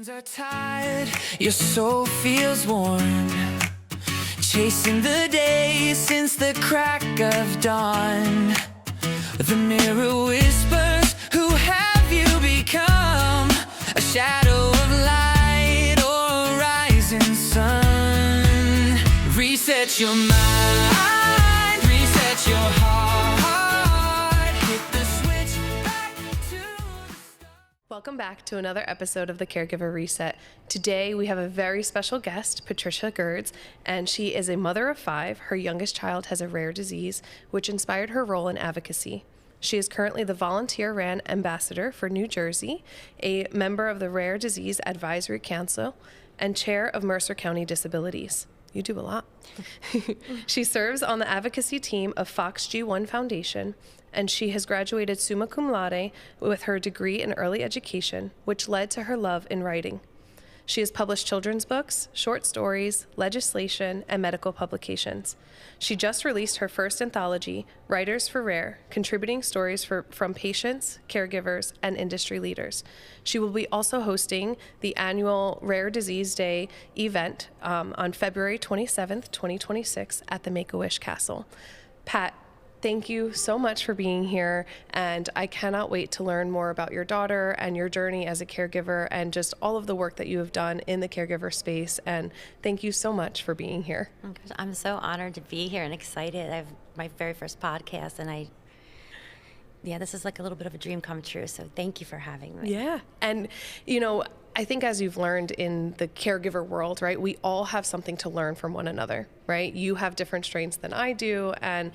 Hands are tired, your soul feels worn, chasing the day since the crack of dawn. The mirror whispers, who have you become? A shadow of light or a rising sun? Reset your mind, reset your heart, hit the switch back to the start. Welcome back to another episode of the Caregiver Reset. Today we have a very special guest, Patricia Geurds, and she is a mother of 5. Her youngest child has a rare disease, which inspired her role in advocacy. She is currently the volunteer-ran ambassador for New Jersey, a member of the Rare Disease Advisory Council, and chair of Mercer County Disabilities. You do a lot. She serves on the advocacy team of Fox G1 Foundation, and she has graduated summa cum laude with her degree in early education, which led to her love in writing. She has published children's books, short stories, legislation, and medical publications. She just released her first anthology, Writers for Rare, contributing stories from patients, caregivers, and industry leaders. She will be also hosting the annual Rare Disease Day event on February 27th, 2026 at the Make-A-Wish Castle. Pat, thank you so much for being here, and I cannot wait to learn more about your daughter and your journey as a caregiver and just all of the work that you have done in the caregiver space, and thank you so much for being here. I'm so honored to be here and excited. I have my very first podcast, and this is like a little bit of a dream come true, so thank you for having me. Yeah, and I think as you've learned in the caregiver world, right, we all have something to learn from one another, right? You have different strengths than I do, and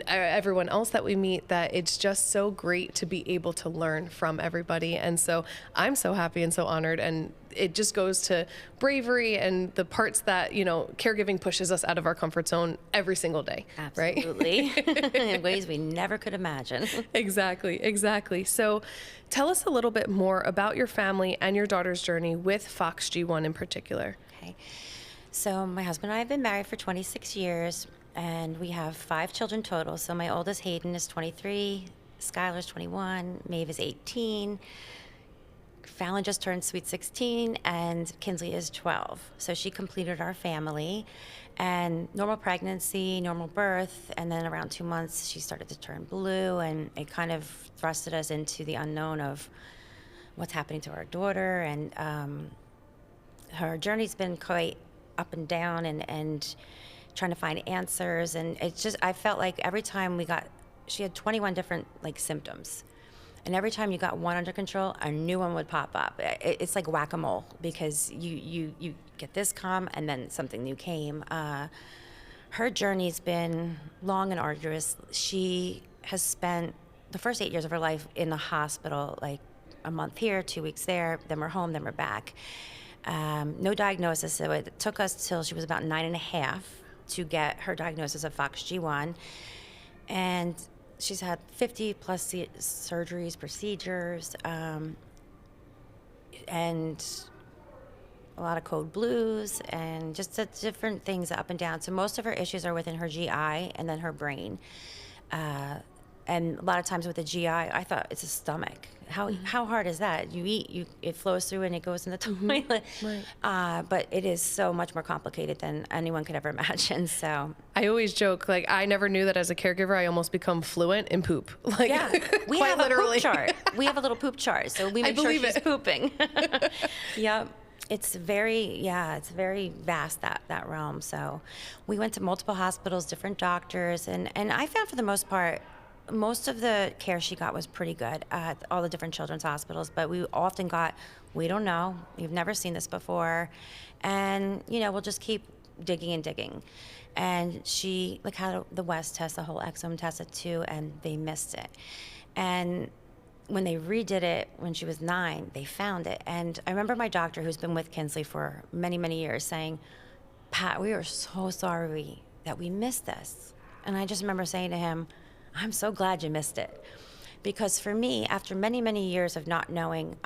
everyone else that we meet, that it's just so great to be able to learn from everybody. And so I'm so happy and so honored, and it just goes to bravery and the parts that, caregiving pushes us out of our comfort zone every single day. Absolutely. Right? In ways we never could imagine. Exactly. So tell us a little bit more about your family and your daughter's journey with Fox G1 in particular. Okay. So my husband and I have been married for 26 years, and we have 5 children total. So my oldest, Hayden, is 23, Skylar's 21, Maeve is 18, Fallon just turned sweet 16, and Kinsley is 12. So she completed our family, and normal pregnancy, normal birth, and then around 2 months she started to turn blue, and it kind of thrusted us into the unknown of what's happening to our daughter. And her journey's been quite up and down, and trying to find answers. And it's just, I felt like every time she had 21 different symptoms. And every time you got one under control, a new one would pop up. It's like whack-a-mole, because you get this calm and then something new came. Her journey's been long and arduous. She has spent the first 8 years of her life in the hospital, like a month here, 2 weeks there, then we're home, then we're back. No diagnosis, so it took us till she was about 9.5 to get her diagnosis of Fox G1. And she's had 50 plus surgeries, procedures, and a lot of code blues, and just different things up and down. So most of her issues are within her GI and then her brain. And a lot of times with the GI, I thought it's a stomach. How hard is that? You eat, it flows through and it goes in the toilet. Right. But it is so much more complicated than anyone could ever imagine. So I always joke, I never knew that as a caregiver, I almost become fluent in poop. Yeah, we quite have literally. A poop chart. We have a little poop chart, so we make sure she's pooping. Yep. It's very vast, that realm. So we went to multiple hospitals, different doctors, and I found for the most part, most of the care she got was pretty good at all the different children's hospitals, but we often got, we don't know, we've never seen this before, and we'll just keep digging. And she had the West test, the whole exome test at 2, and they missed it. And when they redid it when she was 9, they found it. And I remember my doctor, who's been with Kinsley for many, many years, saying, "Pat, we are so sorry that we missed this." And I just remember saying to him, "I'm so glad you missed it." Because for me, after many, many years of not knowing,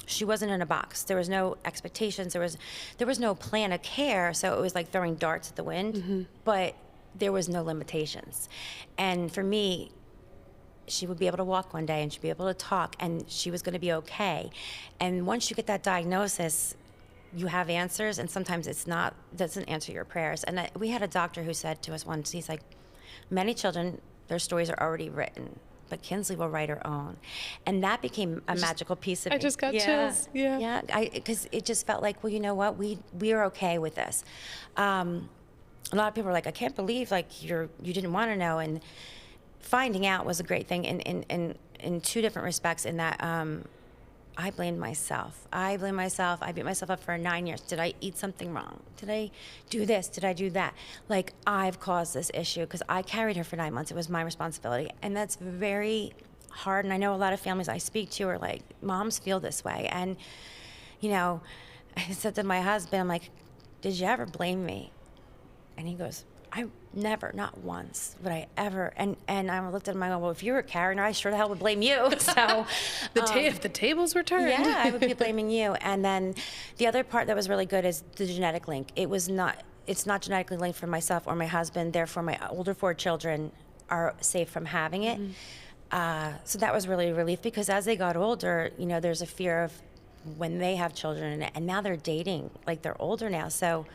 she wasn't in a box. There was no expectations. There was no plan of care. So it was like throwing darts at the wind, but there was no limitations. And for me, she would be able to walk one day and she'd be able to talk and she was going to be okay. And once you get that diagnosis, you have answers, and sometimes doesn't answer your prayers. And we had a doctor who said to us once, he's like, many children, their stories are already written, but Kinsley will write her own. And that became a magical piece of me. I just got chills. Yeah. Yeah, because it just felt like, well, you know what, we are okay with this. A lot of people are like, I can't believe like you didn't want to know. And finding out was a great thing in two different respects, in that I blamed myself. I beat myself up for 9 years. Did I eat something wrong? Did I do this? Did I do that? Like, I've caused this issue because I carried her for 9 months. It was my responsibility. And that's very hard. And I know a lot of families I speak to are like, moms feel this way. And, you know, I said to my husband, I'm like, did you ever blame me? And he goes, I never, not once would I ever. And I looked at him and I go, well, if you were carrying her, I sure the hell would blame you. So if the tables were turned. Yeah, I would be blaming you. And then the other part that was really good is the genetic link. It's not genetically linked for myself or my husband. Therefore, my older 4 children are safe from having it. So that was really a relief, because as they got older, you know, there's a fear of when they have children, and now they're dating, like they're older now. So,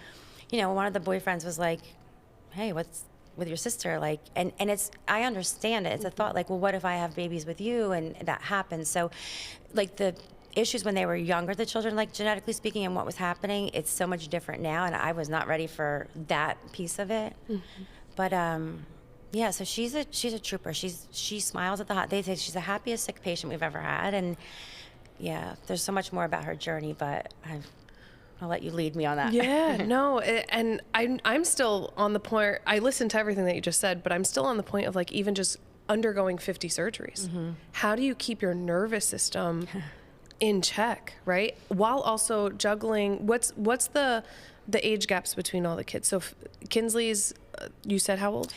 you know, one of the boyfriends was like, hey, what's with your sister? Like, and I understand it. It's a thought like, well, what if I have babies with you and that happens? So like the issues when they were younger, the children, like genetically speaking, and what was happening, it's so much different now. And I was not ready for that piece of it. But yeah, so she's a trooper. She smiles at they say she's the happiest sick patient we've ever had. And yeah, there's so much more about her journey, but I'll let you lead me on that. Yeah, no, and I'm still on the point. I listened to everything that you just said, but I'm still on the point of like even just undergoing 50 surgeries. How do you keep your nervous system in check, right? While also juggling, what's the age gaps between all the kids? So Kinsley's, you said how old?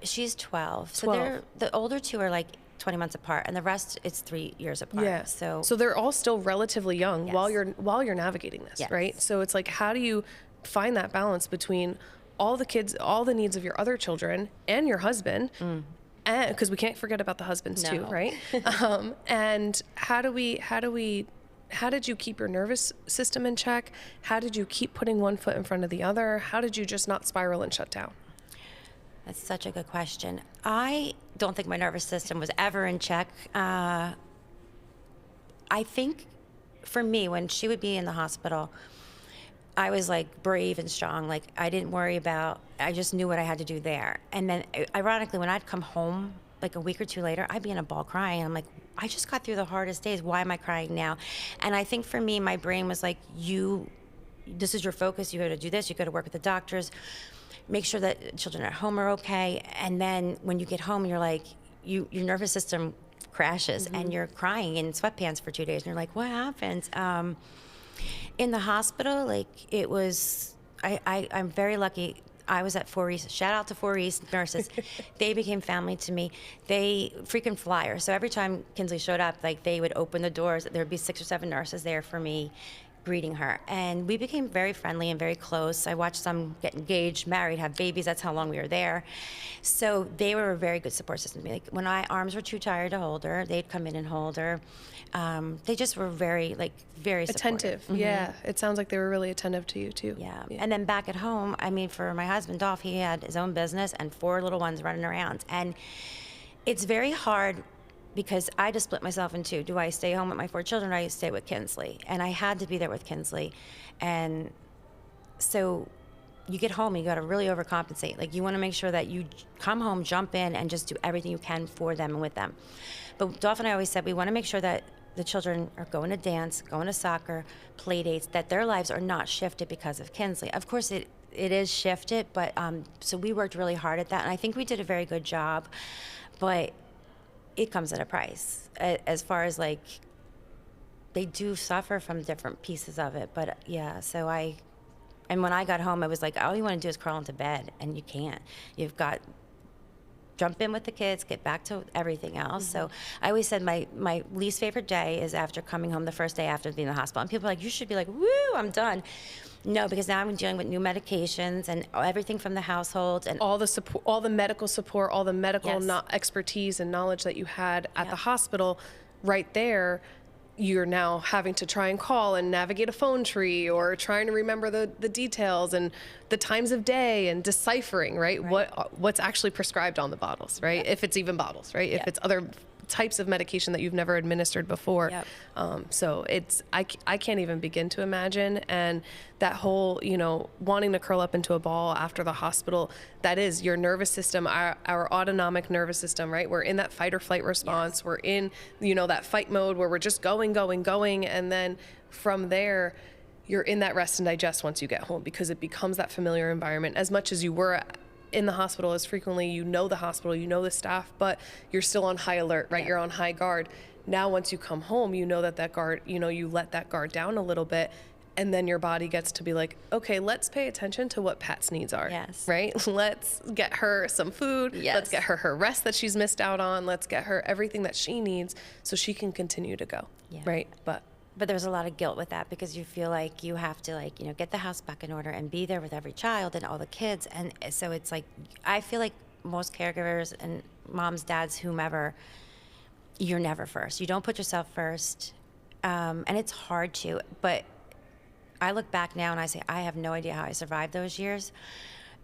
She's 12. 12. So the older 2 are like 20 months apart, and the rest it's 3 years apart. Yeah. So they're all still relatively young. Yes. while you're navigating this, Yes. right? So it's like, how do you find that balance between all the kids, all the needs of your other children and your husband? And because we can't forget about the husbands too, No. right? And how did you keep your nervous system in check? How did you keep putting one foot in front of the other? How did you just not spiral and shut down? that's such a good question. I don't think my nervous system was ever in check. I think for me, when she would be in the hospital, I was like brave and strong. Like I didn't worry about, I just knew what I had to do there. And then ironically, when I'd come home like a week or 2 later, I'd be in a ball crying. I'm like, I just got through the hardest days. Why am I crying now? And I think for me, my brain was like, this is your focus. You got to do this. You got to work with the doctors. Make sure that children at home are okay. And then when you get home, you're like, your nervous system crashes and you're crying in sweatpants for 2 days. And you're like, what happened? In the hospital, like it was, I'm very lucky. I was at 4 East. Shout out to 4 East nurses. They became family to me. They freaking flyers. So every time Kinsley showed up, like they would open the doors. There would be 6 or 7 nurses there for me, greeting her. And we became very friendly and very close. I watched some get engaged, married, have babies. That's how long we were there. So they were a very good support system to me. Like when my arms were too tired to hold her, they'd come in and hold her. They just were very supportive. Attentive. Yeah. It sounds like they were really attentive to you too. Yeah. And then back at home, I mean, for my husband, Dolph, he had his own business and 4 little ones running around. And it's very hard because I just split myself in 2. Do I stay home with my 4 children or do I stay with Kinsley? And I had to be there with Kinsley. And so you get home, you got to really overcompensate. Like you want to make sure that you come home, jump in, and just do everything you can for them and with them. But Dolph and I always said we want to make sure that the children are going to dance, going to soccer, play dates, that their lives are not shifted because of Kinsley. Of course, it is shifted, but so we worked really hard at that, and I think we did a very good job. But it comes at a price, as far as like they do suffer from different pieces of it. But yeah, so and when I got home, I was like, all you want to do is crawl into bed, and you can't. You've got jump in with the kids, get back to everything else. So I always said my least favorite day is after coming home the first day after being in the hospital. And people are like, you should be like, woo, I'm done. No, because now I'm dealing with new medications and everything from the household and All the support, all the medical support, all the medical Yes. expertise and knowledge that you had at Yep. the hospital, right there, you're now having to try and call and navigate a phone tree or trying to remember the details and the times of day and deciphering, right? What's actually prescribed on the bottles, right? If it's even bottles, right? If it's other types of medication that you've never administered before. So I can't even begin to imagine. And that whole, wanting to curl up into a ball after the hospital, that is your nervous system, our autonomic nervous system, right? We're in that fight or flight response. We're in, that fight mode where we're just going. And then from there, you're in that rest and digest once you get home, because it becomes that familiar environment as much as you were in the hospital as frequently, the hospital, the staff, but you're still on high alert, right? You're on high guard. Now, once you come home, that guard, you let that guard down a little bit, and then your body gets to be like, okay, let's pay attention to what Pat's needs are, right? Let's get her some food. Let's get her rest that she's missed out on. Let's get her everything that she needs so she can continue to go, right? But there's a lot of guilt with that, because you feel like you have to get the house back in order and be there with every child and all the kids. And so it's like, I feel like most caregivers and moms, dads, whomever, you're never first. You don't put yourself first. And it's hard to, but I look back now and I say, I have no idea how I survived those years.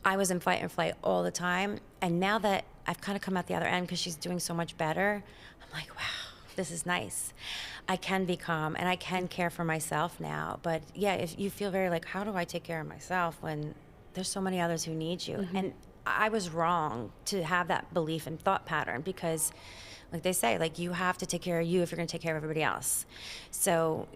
I was in fight and flight all the time. And now that I've kind of come out the other end because she's doing so much better, I'm like, wow, this is nice. I can be calm and I can care for myself now. But yeah, if you feel very like, how do I take care of myself when there's so many others who need you? And I was wrong to have that belief and thought pattern, because like they say, like, you have to take care of you if you're going to take care of everybody else. So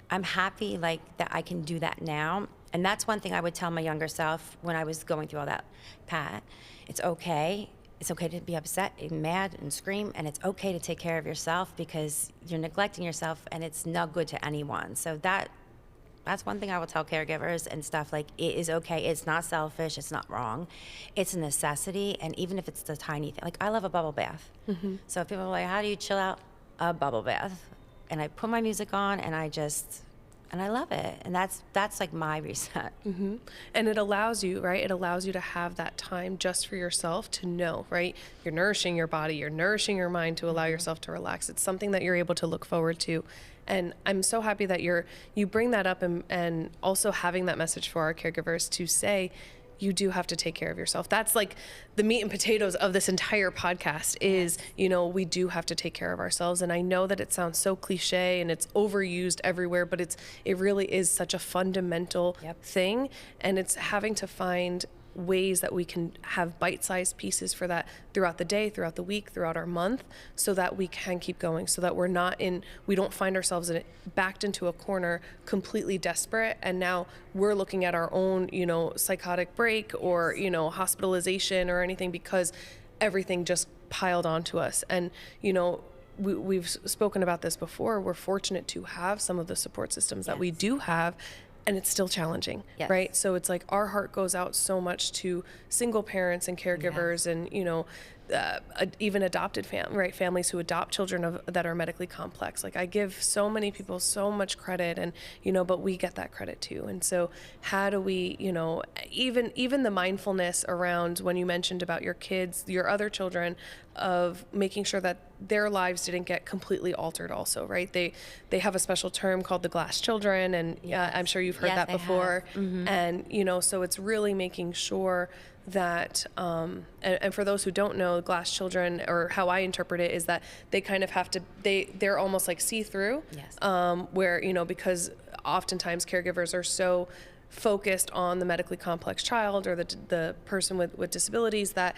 I'm happy that I can do that now. And that's one thing I would tell my younger self when I was going through all that. Pat, it's okay. It's okay to be upset and mad and scream, and it's okay to take care of yourself, because you're neglecting yourself and it's not good to anyone. So that's one thing I will tell caregivers and stuff, like, it is okay. It's not selfish. It's not wrong. It's a necessity. And even if it's the tiny thing, like, I love a bubble bath. So if people are like, how do you chill out? A bubble bath. And I put my music on and I love it. And that's like my reset. And it allows you, right? It allows you to have that time just for yourself to know, right? You're nourishing your body, you're nourishing your mind to allow yourself to relax. It's something that you're able to look forward to. And I'm so happy that you bring that up, and also having that message for our caregivers to say, you do have to take care of yourself. That's like the meat and potatoes of this entire podcast is, we do have to take care of ourselves. And I know that it sounds so cliche and it's overused everywhere, but it really is such a fundamental thing. And it's having to find ways that we can have bite-sized pieces for that throughout the day, throughout the week, throughout our month, so that we can keep going, so that we don't find ourselves backed into a corner completely desperate, and now we're looking at our own, psychotic break or, hospitalization or anything, because everything just piled onto us. And, we've spoken about this before. We're fortunate to have some of the support systems that we do have, and it's still challenging, right? So it's like our heart goes out so much to single parents and caregivers and, even adopted families who adopt children that are medically complex. Like, I give so many people so much credit, and, but we get that credit too. And so how do we, even the mindfulness around when you mentioned about your kids, your other children, of making sure that their lives didn't get completely altered also, right? They have a special term called the glass children, and I'm sure you've heard that before. And, so it's really making sure that, and for those who don't know, glass children, or how I interpret it, is that they kind of have to, they're almost like see-through, where, because oftentimes caregivers are so focused on the medically complex child or the person with disabilities that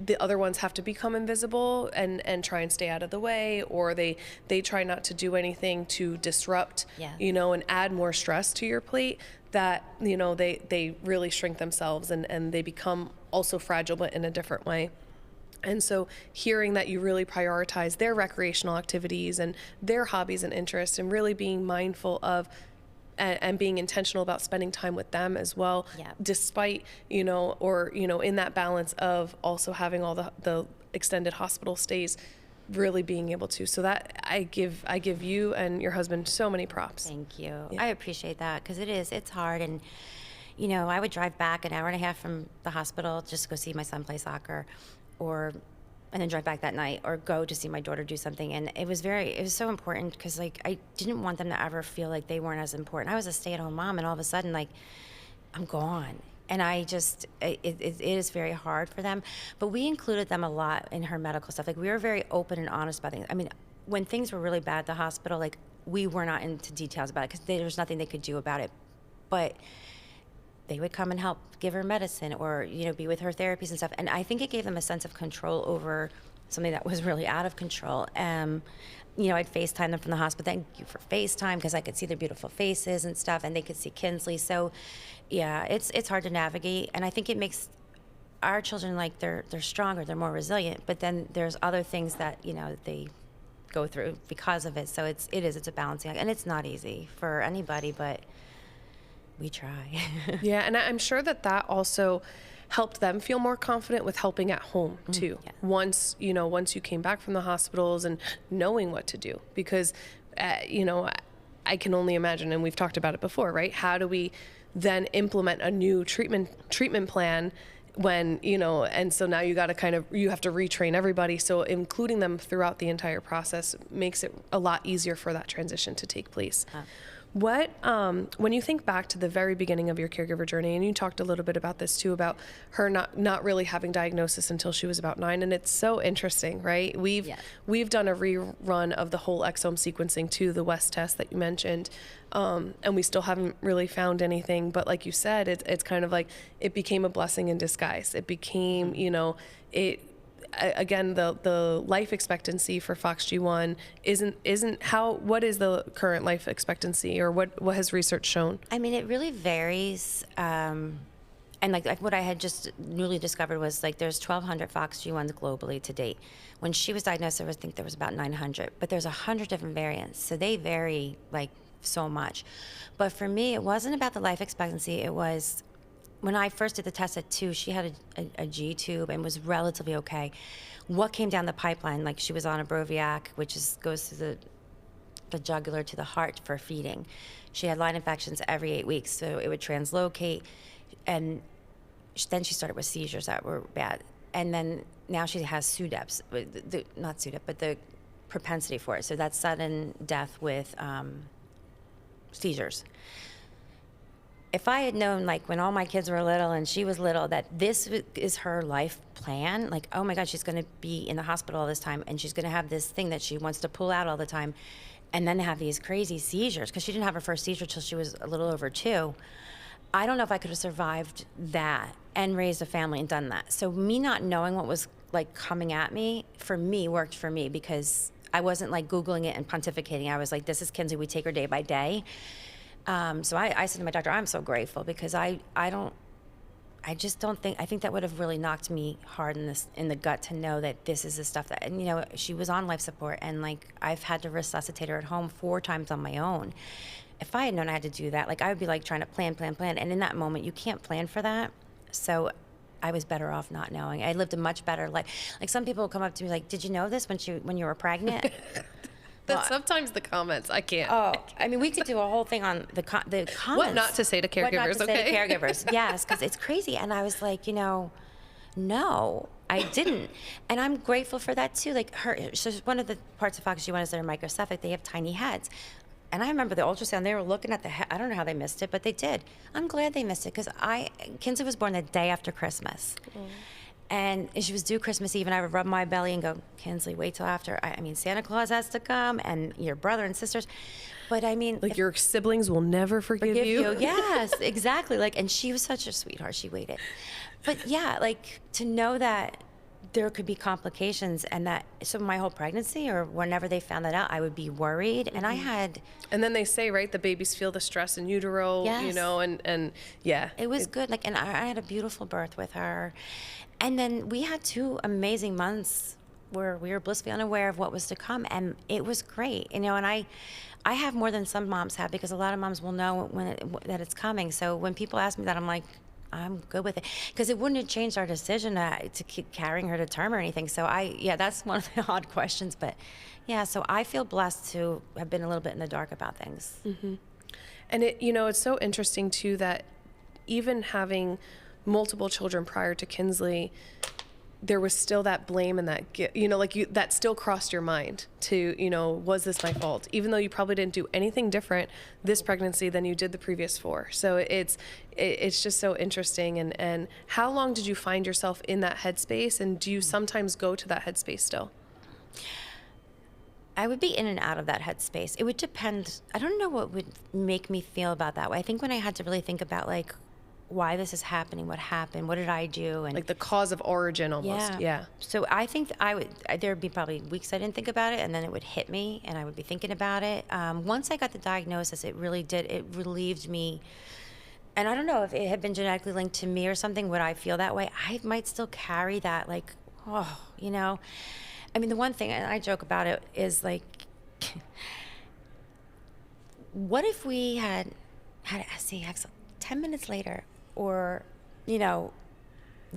the other ones have to become invisible and try and stay out of the way, or they try not to do anything to disrupt, and add more stress to your plate, that, they really shrink themselves and they become also fragile, but in a different way. And so hearing that you really prioritize their recreational activities and their hobbies and interests, and really being mindful of and being intentional about spending time with them as well, despite, in that balance of also having all the extended hospital stays, really being able to. So that I give you and your husband so many props. Thank you. Yeah. I appreciate that because it's hard. And, I would drive back an hour and a half from the hospital just to go see my son play soccer and then drive back that night or go to see my daughter do something. And it was so important because like, I didn't want them to ever feel like they weren't as important. I was a stay-at-home mom and all of a sudden like, I'm gone. And I just, it is very hard for them. But we included them a lot in her medical stuff. Like we were very open and honest about things. I mean, when things were really bad at the hospital, like we were not into details about it because there was nothing they could do about it. But they would come and help give her medicine or, be with her therapies and stuff. And I think it gave them a sense of control over something that was really out of control. I'd FaceTime them from the hospital. Thank you for FaceTime because I could see their beautiful faces and stuff, and they could see Kinsley. So, yeah, it's hard to navigate, and I think it makes our children like they're stronger, they're more resilient. But then there's other things that they go through because of it. So it's a balancing act, and it's not easy for anybody, but we try. Yeah, and I'm sure that also helped them feel more confident with helping at home too. Yeah. Once you came back from the hospitals and knowing what to do, because I can only imagine, and we've talked about it before, right? How do we then implement a new treatment plan when and so now you have to retrain everybody. So including them throughout the entire process makes it a lot easier for that transition to take place. What, when you think back to the very beginning of your caregiver journey, and you talked a little bit about this too, about her not really having diagnosis until she was about 9, and it's so interesting, right? We've done a rerun of the whole exome sequencing too, the West test that you mentioned, and we still haven't really found anything. But like you said, it's kind of like it became a blessing in disguise. It became, again, the life expectancy for FOXG1 what is the current life expectancy, or what has research shown? I mean, it really varies. And like what I had just newly discovered was like there's 1,200 FOXG1s globally to date. When she was diagnosed, I think there was about 900, but there's 100 different variants. So they vary like so much. But for me, it wasn't about the life expectancy. It was when I first did the test at 2, she had a G tube and was relatively okay. What came down the pipeline, like she was on a Broviac, which goes through the jugular to the heart for feeding. She had line infections every 8 weeks, so it would translocate. And then she started with seizures that were bad. And then now she has SUDEPs, not SUDEP, but the propensity for it. So that's sudden death with seizures. If I had known, like, when all my kids were little and she was little, that this is her life plan, like, oh my God, she's going to be in the hospital all this time and she's going to have this thing that she wants to pull out all the time and then have these crazy seizures, because she didn't have her first seizure till she was a little over 2. I don't know if I could have survived that and raised a family and done that. So me not knowing what was, like, coming at me, for me, worked for me, because I wasn't, like, Googling it and pontificating. I was like, this is Kinsley, we take her day by day. So I said to my doctor, I'm so grateful, because I think that would have really knocked me hard in the gut to know that this is the stuff that, and she was on life support, and like I've had to resuscitate her at home 4 times on my own. If I had known I had to do that, like I would be like trying to plan, and in that moment you can't plan for that. So I was better off not knowing. I lived a much better life. Like some people will come up to me like, did you know this when you were pregnant? That's sometimes the comments. I can't. Oh, I mean, we could do a whole thing on the comments. What not to say to caregivers, What not to okay? say to caregivers, yes, because it's crazy. And I was like, no, I didn't. And I'm grateful for that too. Like so one of the parts of FOXG1 is they're microcephalic. They have tiny heads. And I remember the ultrasound, they were looking at the head. I don't know how they missed it, but they did. I'm glad they missed it, because Kinsley was born the day after Christmas. Mm. And she was due Christmas Eve, and I would rub my belly and go, Kinsley, wait till after. I mean, Santa Claus has to come, and your brother and sisters. But I mean, like your siblings will never forgive you. Yes, exactly. Like, and she was such a sweetheart. She waited. But yeah, like to know that there could be complications, and that, so my whole pregnancy or whenever they found that out, I would be worried. Mm-hmm. And I had. And then they say, right, the babies feel the stress in utero, yes. And yeah. It was good. Like, and I had a beautiful birth with her. And then we had 2 amazing months where we were blissfully unaware of what was to come, and it was great, and I have more than some moms have, because a lot of moms will know that it's coming. So when people ask me that, I'm like, I'm good with it. Because it wouldn't have changed our decision to keep carrying her to term or anything. So that's one of the odd questions. But yeah, so I feel blessed to have been a little bit in the dark about things. Mm-hmm. And it's so interesting too that even having multiple children prior to Kinsley, there was still that blame and that, that still crossed your mind to, was this my fault? Even though you probably didn't do anything different this pregnancy than you did the previous 4. So it's just so interesting. And how long did you find yourself in that headspace? And do you sometimes go to that headspace still? I would be in and out of that headspace. It would depend. I don't know what would make me feel about that way. I think when I had to really think about like, why this is happening, what happened, what did I do, and like the cause of origin almost. Yeah. So I think there'd be probably weeks I didn't think about it, and then it would hit me, and I would be thinking about it. Once I got the diagnosis, it relieved me. And I don't know if it had been genetically linked to me or something. Would I feel that way? I might still carry that, like, I mean, the one thing, and I joke about it, is like, what if we had SCX 10 minutes later? Or, you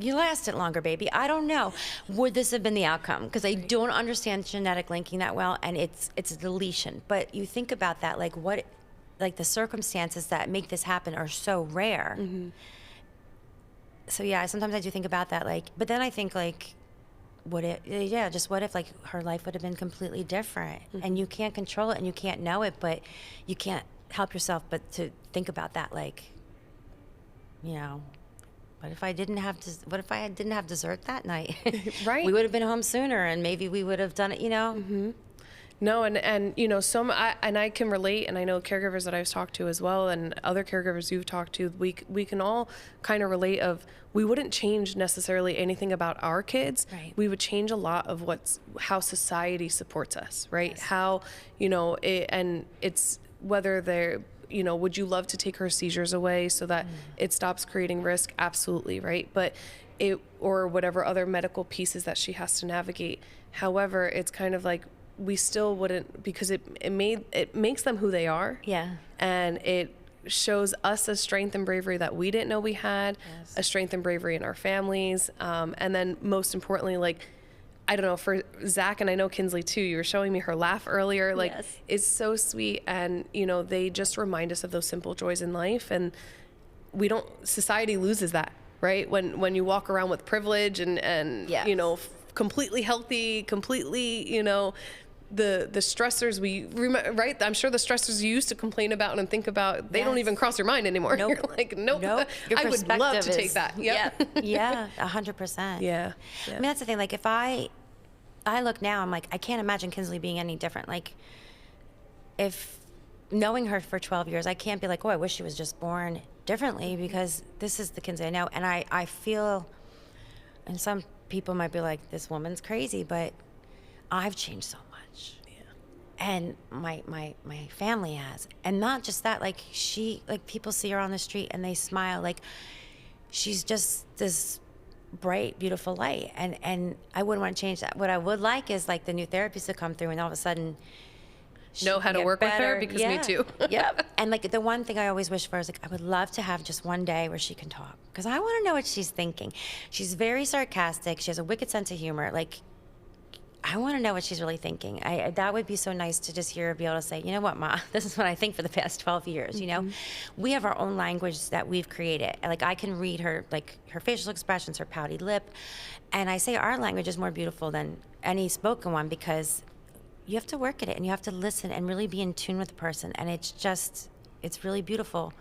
lasted longer, baby. I don't know. Would this have been the outcome? Because I don't understand genetic linking that well, and it's a deletion. But you think about that, like the circumstances that make this happen are so rare. Mm-hmm. So yeah, sometimes I do think about that, like, but then I think like, what if like her life would have been completely different? Mm-hmm. And you can't control it and you can't know it, but you can't help yourself but to think about that, like, what if I didn't have dessert that night? Right. We would have been home sooner, and maybe we would have done it, Mm-hmm. No, and I can relate, and I know caregivers that I've talked to as well, and other caregivers you've talked to, we can all kind of relate of, we wouldn't change necessarily anything about our kids. Right. We would change a lot of how society supports us, right? Yes. How, and it's whether they're, would you love to take her seizures away so that it stops creating risk? Absolutely, right? But or whatever other medical pieces that she has to navigate. However, it's kind of like, we still wouldn't, because it makes them who they are. Yeah. And it shows us a strength and bravery that we didn't know we had, yes. a strength and bravery in our families. And then most importantly, like, I don't know, for Zach, and I know Kinsley too, you were showing me her laugh earlier, like, yes. It's so sweet. And, they just remind us of those simple joys in life. And society loses that, right? When you walk around with privilege and yes. Completely healthy, completely, the stressors we remember, right? I'm sure the stressors you used to complain about and think about, they don't even cross your mind anymore. Nope. You're like, nope. Your I would love to take that. Yep. Yeah, 100%. Yeah. I mean, that's the thing. Like, if I look now, I'm like, I can't imagine Kinsley being any different. Like, if knowing her for 12 years, I can't be like, I wish she was just born differently, because this is the Kinsley I know. And I feel, and some people might be like, this woman's crazy, but I've changed so much. Yeah. And my family has. And not just that, like, people see her on the street and they smile, like, she's just this bright, beautiful light. And I wouldn't want to change that. What I would like is, like, the new therapists to come through and all of a sudden know how to work better. with her, because me too. Yep. And like, the one thing I always wish for is, like, I would love to have just one day where she can talk, because I want to know what she's thinking. She's very sarcastic. She has a wicked sense of humor. Like, I want to know what she's really thinking. That would be so nice to just hear her be able to say, you know what, Ma, this is what I think for the past 12 years, We have our own language that we've created. Like, I can read her, like, her facial expressions, her pouty lip. And I say our language is more beautiful than any spoken one, because you have to work at it and you have to listen and really be in tune with the person. And it's really beautiful.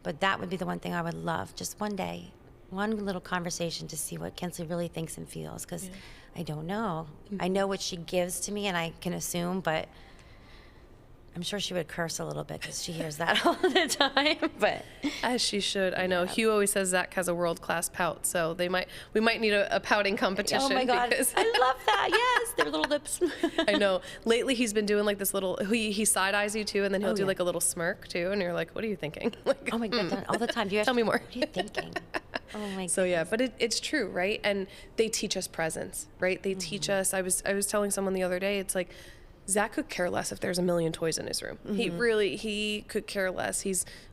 But that would be the one thing I would love, just one day, one little conversation to see what Kinsley really thinks and feels, because I don't know. Mm-hmm. I know what she gives to me and I can assume, but I'm sure she would curse a little bit because she hears that all the time. But as she should. I know. Hugh always says Zach has a world-class pout, so we might need a pouting competition. Oh my God, I love that. Yes, their little lips. I know. Lately he's been doing like this little, he side eyes you too, and then he'll do like a little smirk too, and you're like, what are you thinking? Like, oh my God, all the time. Tell me more. What are you thinking? Oh my goodness. So yeah, but it's true, right? And they teach us presence, right? They teach us. I was telling someone the other day, it's like, Zach could care less if there's a million toys in his room. He could care less.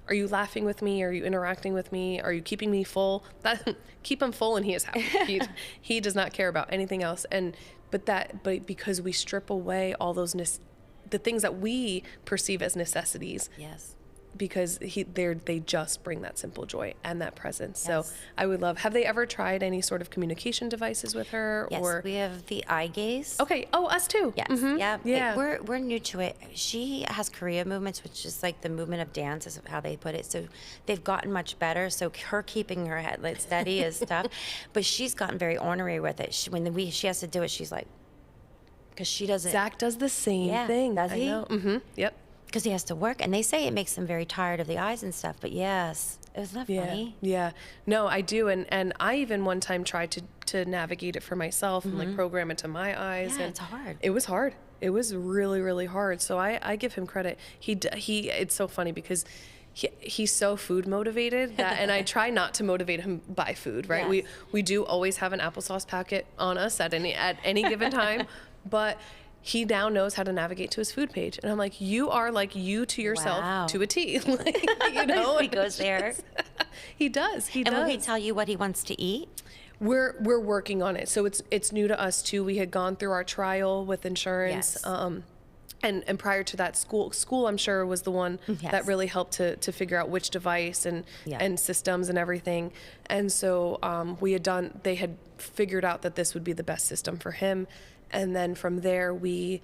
Are you laughing with me? Are you interacting with me? Are you keeping me full? Keep him full and he is happy. He does not care about anything else. But because we strip away all those the things that we perceive as necessities. Yes. Because they just bring that simple joy and that presence. Yes. So I would love. Have they ever tried any sort of communication devices with her? Yes, or we have the eye gaze. Okay. Oh, us too. Yes. Yeah. We're new to it. She has Korea movements, which is like the movement of dance, is how they put it. So they've gotten much better. So her keeping her head like steady is tough, but she's gotten very ornery with it. She has to do it. She's like, because she doesn't. Zach does the same thing. Does he? I know. Mm-hmm. Yep. Because he has to work, and they say it makes him very tired of the eyes and stuff. But yes, isn't that funny? Yeah. No, I do, and I even one time tried to navigate it for myself and like program it to my eyes. Yeah, and it's hard. It was hard. It was really, really hard. So I give him credit. He it's so funny because he's so food motivated that, and I try not to motivate him by food, right? Yes. We do always have an applesauce packet on us at any given time, but he now knows how to navigate to his food page. And I'm like, you are like you to yourself Wow. to a T. Like, you know? He goes there. He does. And will he tell you what he wants to eat? We're working on it. So it's new to us too. We had gone through our trial with insurance. Yes. And prior to that, school I'm sure was the one that really helped to figure out which device and systems and everything. And so they had figured out that this would be the best system for him. And then from there, we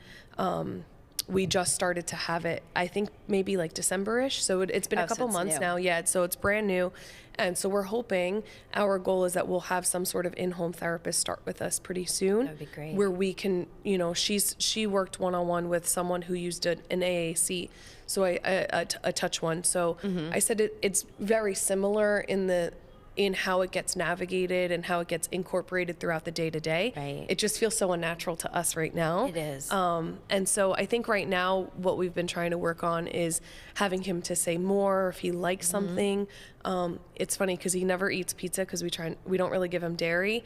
just started to have it, I think maybe like December-ish. So it's been a couple months now. Yeah, so it's brand new. And so we're hoping, our goal is that we'll have some sort of in-home therapist start with us pretty soon. That would be great. Where we can, she worked one-on-one with someone who used an AAC, so a touch one. So I said it's very similar in how it gets navigated and how it gets incorporated throughout the day-to-day. Right. It just feels so unnatural to us right now. It is. And so I think right now what we've been trying to work on is having him to say more if he likes something. It's funny because he never eats pizza because we don't really give him dairy.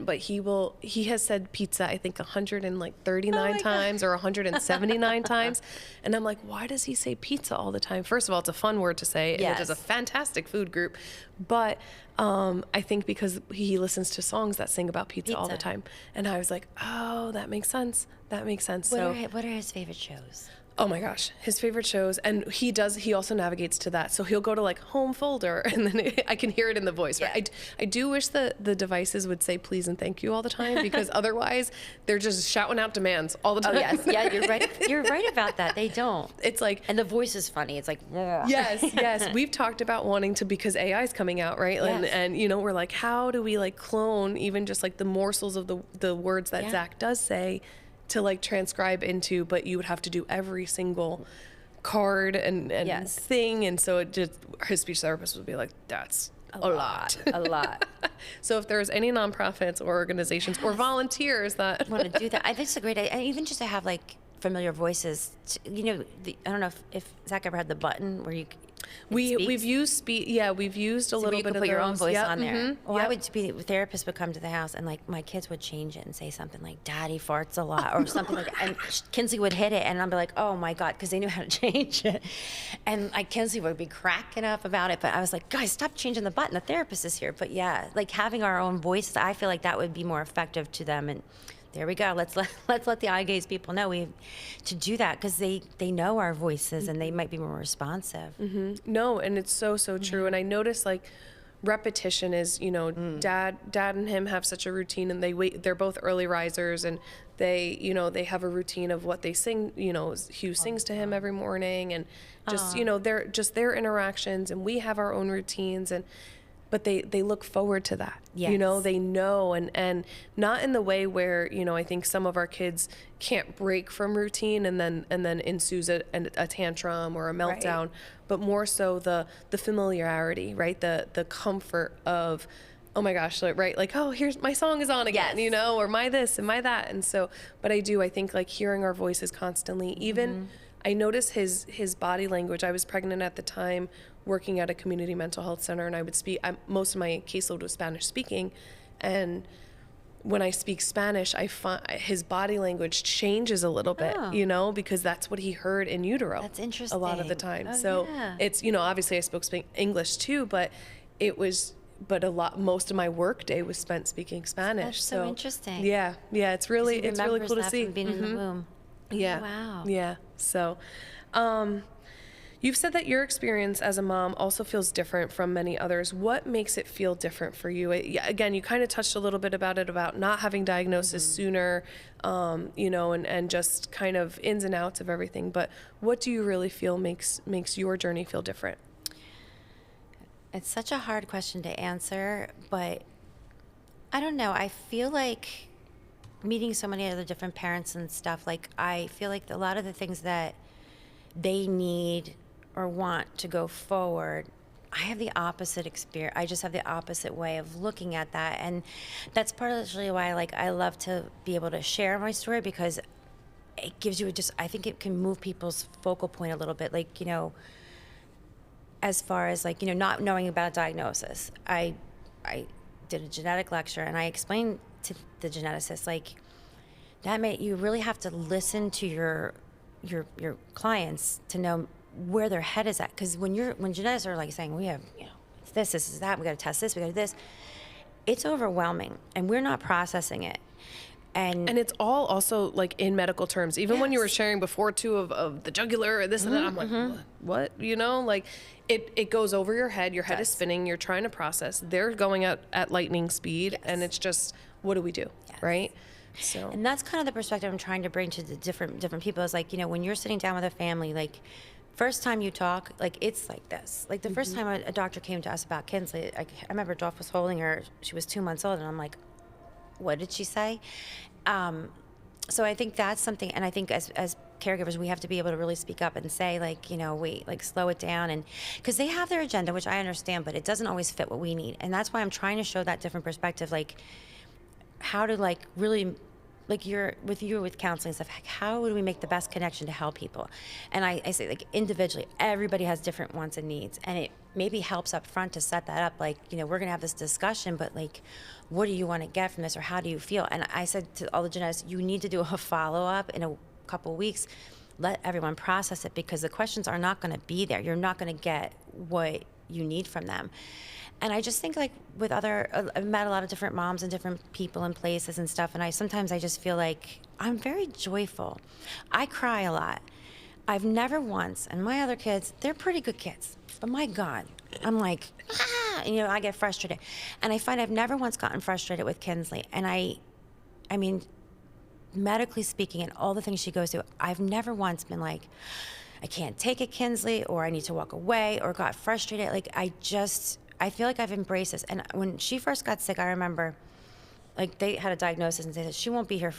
But he has said pizza, I think 139 times or 179 times. And I'm like, why does he say pizza all the time? First of all, it's a fun word to say. And it is a fantastic food group. But I think because he listens to songs that sing about pizza all the time. And I was like, oh, that makes sense. What are his favorite shows? Oh my gosh, his favorite shows. And he also navigates to that. So he'll go to like home folder and then I can hear it in the voice. Yeah. Right? I do wish the devices would say please and thank you all the time because otherwise they're just shouting out demands all the time. Oh yes, yeah, you're right. You're right about that. They don't. It's like, and the voice is funny. It's like, yes. We've talked about wanting to, because AI is coming out, right? Yes. And we're like, how do we like clone even just like the morsels of the words that Zach does say to like transcribe into, but you would have to do every single card and thing. And so his speech therapist would be like, that's a lot. So if there's any nonprofits or organizations or volunteers that want to do that, I think it's a great idea. And even just to have like familiar voices, I don't know if Zach ever had the button where you we've used we've used a little bit of put your own those. voice on there. Mm-hmm. Well, therapists would come to the house and like my kids would change it and say something like "Daddy farts a lot" or something like that. And Kinsley would hit it and I'd be like, "Oh my God," because they knew how to change it. And like Kinsley would be cracking up about it, but I was like, "Guys, stop changing the button. The therapist is here." But yeah, like having our own voice, I feel like that would be more effective to them. And there we go. Let's let the eye gaze people know we have to do that because they know our voices and they might be more responsive. Mm-hmm. No, and it's so true. And I notice like repetition is, dad and him have such a routine, and they're both early risers, and they have a routine of what they sing. Hugh sings to him every morning, and just they're just their interactions, and we have our own routines, but they look forward to that. Yes. They know, and not in the way where, I think some of our kids can't break from routine and then ensues a tantrum or a meltdown, right. But more so the familiarity, right? The comfort of, oh my gosh, right? Like, oh, here's my song is on again, yes. Or my this and my that. And so, but I think like hearing our voices constantly, even I notice his body language. I was pregnant at the time, working at a community mental health center, and I would speak. Most of my caseload was Spanish speaking, and when I speak Spanish, I find his body language changes a little bit, you know, because that's what he heard in utero. That's interesting. A lot of the time. Oh, so yeah. it's, you know, obviously I spoke English too, but most of my work day was spent speaking Spanish. That's so interesting. Yeah. It's really cool to see. From being in the womb. Yeah. Oh, wow. Yeah. So, you've said that your experience as a mom also feels different from many others. What makes it feel different for you? Again, you kind of touched a little bit about it, about not having diagnosis sooner, you know, and just kind of ins and outs of everything. But what do you really feel makes your journey feel different? It's such a hard question to answer, but I don't know. I feel like meeting so many other different parents and stuff, like I feel like a lot of the things that they need or want to go forward, I have the opposite experience. I just have the opposite way of looking at that. And that's partially why I love to be able to share my story, because it gives you I think it can move people's focal point a little bit. Like, you know, as far as like, you know, not knowing about a diagnosis. I did a genetic lecture and I explained to the geneticist, like, that you really have to listen to your clients to know where their head is at. Because when geneticists are like saying, we have, you know, it's this is that, we got to test this, we got to do this, it's overwhelming and we're not processing it. And it's all also like in medical terms. Even when you were sharing before too of the jugular or this and that, I'm like, what? You know, like it goes over your head is spinning, you're trying to process. They're going at lightning speed, and it's just, what do we do? Right? So, and that's kind of the perspective I'm trying to bring to the different people, is like, you know, when you're sitting down with a family, like first time you talk, like it's like this. Like the first time a doctor came to us about Kinsley, I remember Dolph was holding her, she was 2 months old, and I'm like, what did she say? So I think that's something, and I think as caregivers, we have to be able to really speak up and say, like, you know, wait, like slow it down, and because they have their agenda, which I understand, but it doesn't always fit what we need, and that's why I'm trying to show that different perspective, like how to like really, like with counseling stuff, how do we make the best connection to help people? And I say, like, individually, everybody has different wants and needs, and it maybe helps up front to set that up, like, you know, we're gonna have this discussion, but like, what do you want to get from this, or how do you feel? And I said to all the geneticists, you need to do a follow-up in a couple weeks, let everyone process it, because the questions are not gonna be there. You're not gonna get what you need from them. And I just think, like, with I've met a lot of different moms and different people and places and stuff, and sometimes I just feel like I'm very joyful. I cry a lot. I've never once, and my other kids, they're pretty good kids, but my God, I'm like, and, you know, I get frustrated. And I find I've never once gotten frustrated with Kinsley. And I mean, medically speaking, and all the things she goes through, I've never once been like, I can't take it, Kinsley, or I need to walk away, or got frustrated. Like, I feel like I've embraced this. And when she first got sick, I remember, like, they had a diagnosis and they said, she won't be here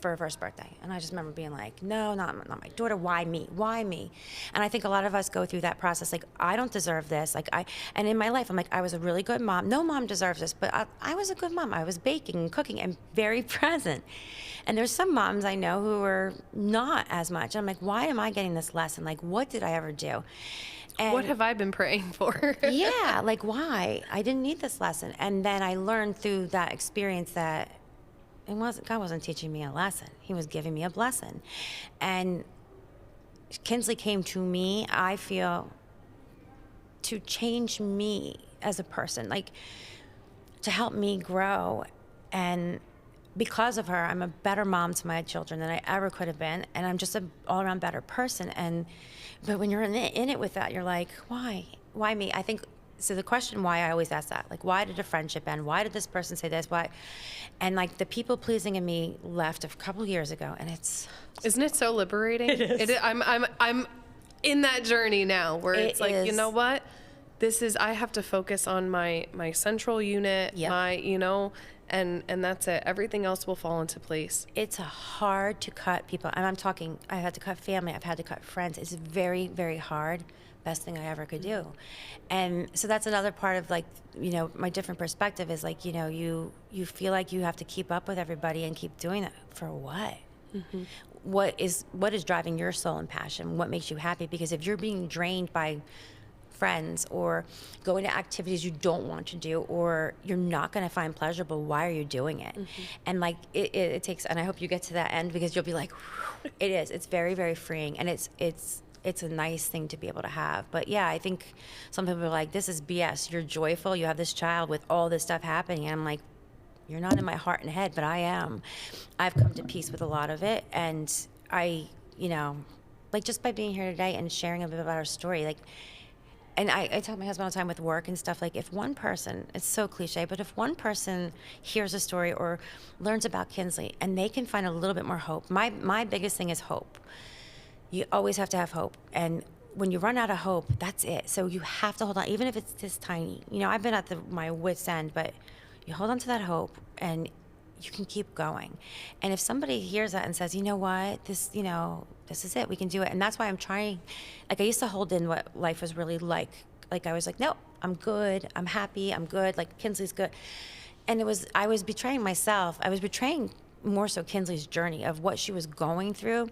for her first birthday. And I just remember being like, no, not my daughter. Why me? Why me? And I think a lot of us go through that process. Like, I don't deserve this. And in my life, I'm like, I was a really good mom. No mom deserves this, but I was a good mom. I was baking and cooking and very present. And there's some moms I know who are not as much. I'm like, why am I getting this lesson? Like, what did I ever do? And what have I been praying for? Yeah, like, why? I didn't need this lesson. And then I learned through that experience that God wasn't teaching me a lesson. He was giving me a blessing. And Kinsley came to me, I feel, to change me as a person, like, to help me grow. And because of her, I'm a better mom to my children than I ever could have been. And I'm just an all-around better person. But when you're in it with that, you're like, why? Why me? I think, so the question why, I always ask that. Like, why did a friendship end? Why did this person say this? Why? And like, the people pleasing in me left a couple years ago, and isn't it so liberating? It is. I'm in that journey now where it's like, you know what? I have to focus on my central unit, you know, and that's it. Everything else will fall into place. It's hard to cut people. And I'm talking, I had to cut family. I've had to cut friends. It's very, very hard. Best thing I ever could do. And so that's another part of, like, you know, my different perspective is, like, you know, you feel like you have to keep up with everybody and keep doing that for what? Mm-hmm. What is driving your soul and passion? What makes you happy? Because if you're being drained by friends or going to activities you don't want to do or you're not going to find pleasurable, why are you doing it? And like it takes, and I hope you get to that end because you'll be like, it is. It's very, very freeing, and it's a nice thing to be able to have. But yeah, I think some people are like, this is BS. You're joyful. You have this child with all this stuff happening. And I'm like, you're not in my heart and head, but I am. I've come to peace with a lot of it. And I, like just by being here today and sharing a bit about our story, like, and I tell my husband all the time with work and stuff, like if one person, it's so cliche, but if one person hears a story or learns about Kinsley and they can find a little bit more hope, my biggest thing is hope. You always have to have hope. And when you run out of hope, that's it. So you have to hold on, even if it's this tiny. I've been at my wit's end, but you hold on to that hope and you can keep going. And if somebody hears that and says, you know what, this is it, we can do it. And that's why I'm trying, like I used to hold in what life was really like. Like I was like, no, I'm good, I'm happy, I'm good, like Kinsley's good. And I was betraying myself. I was betraying more so Kinsley's journey of what she was going through,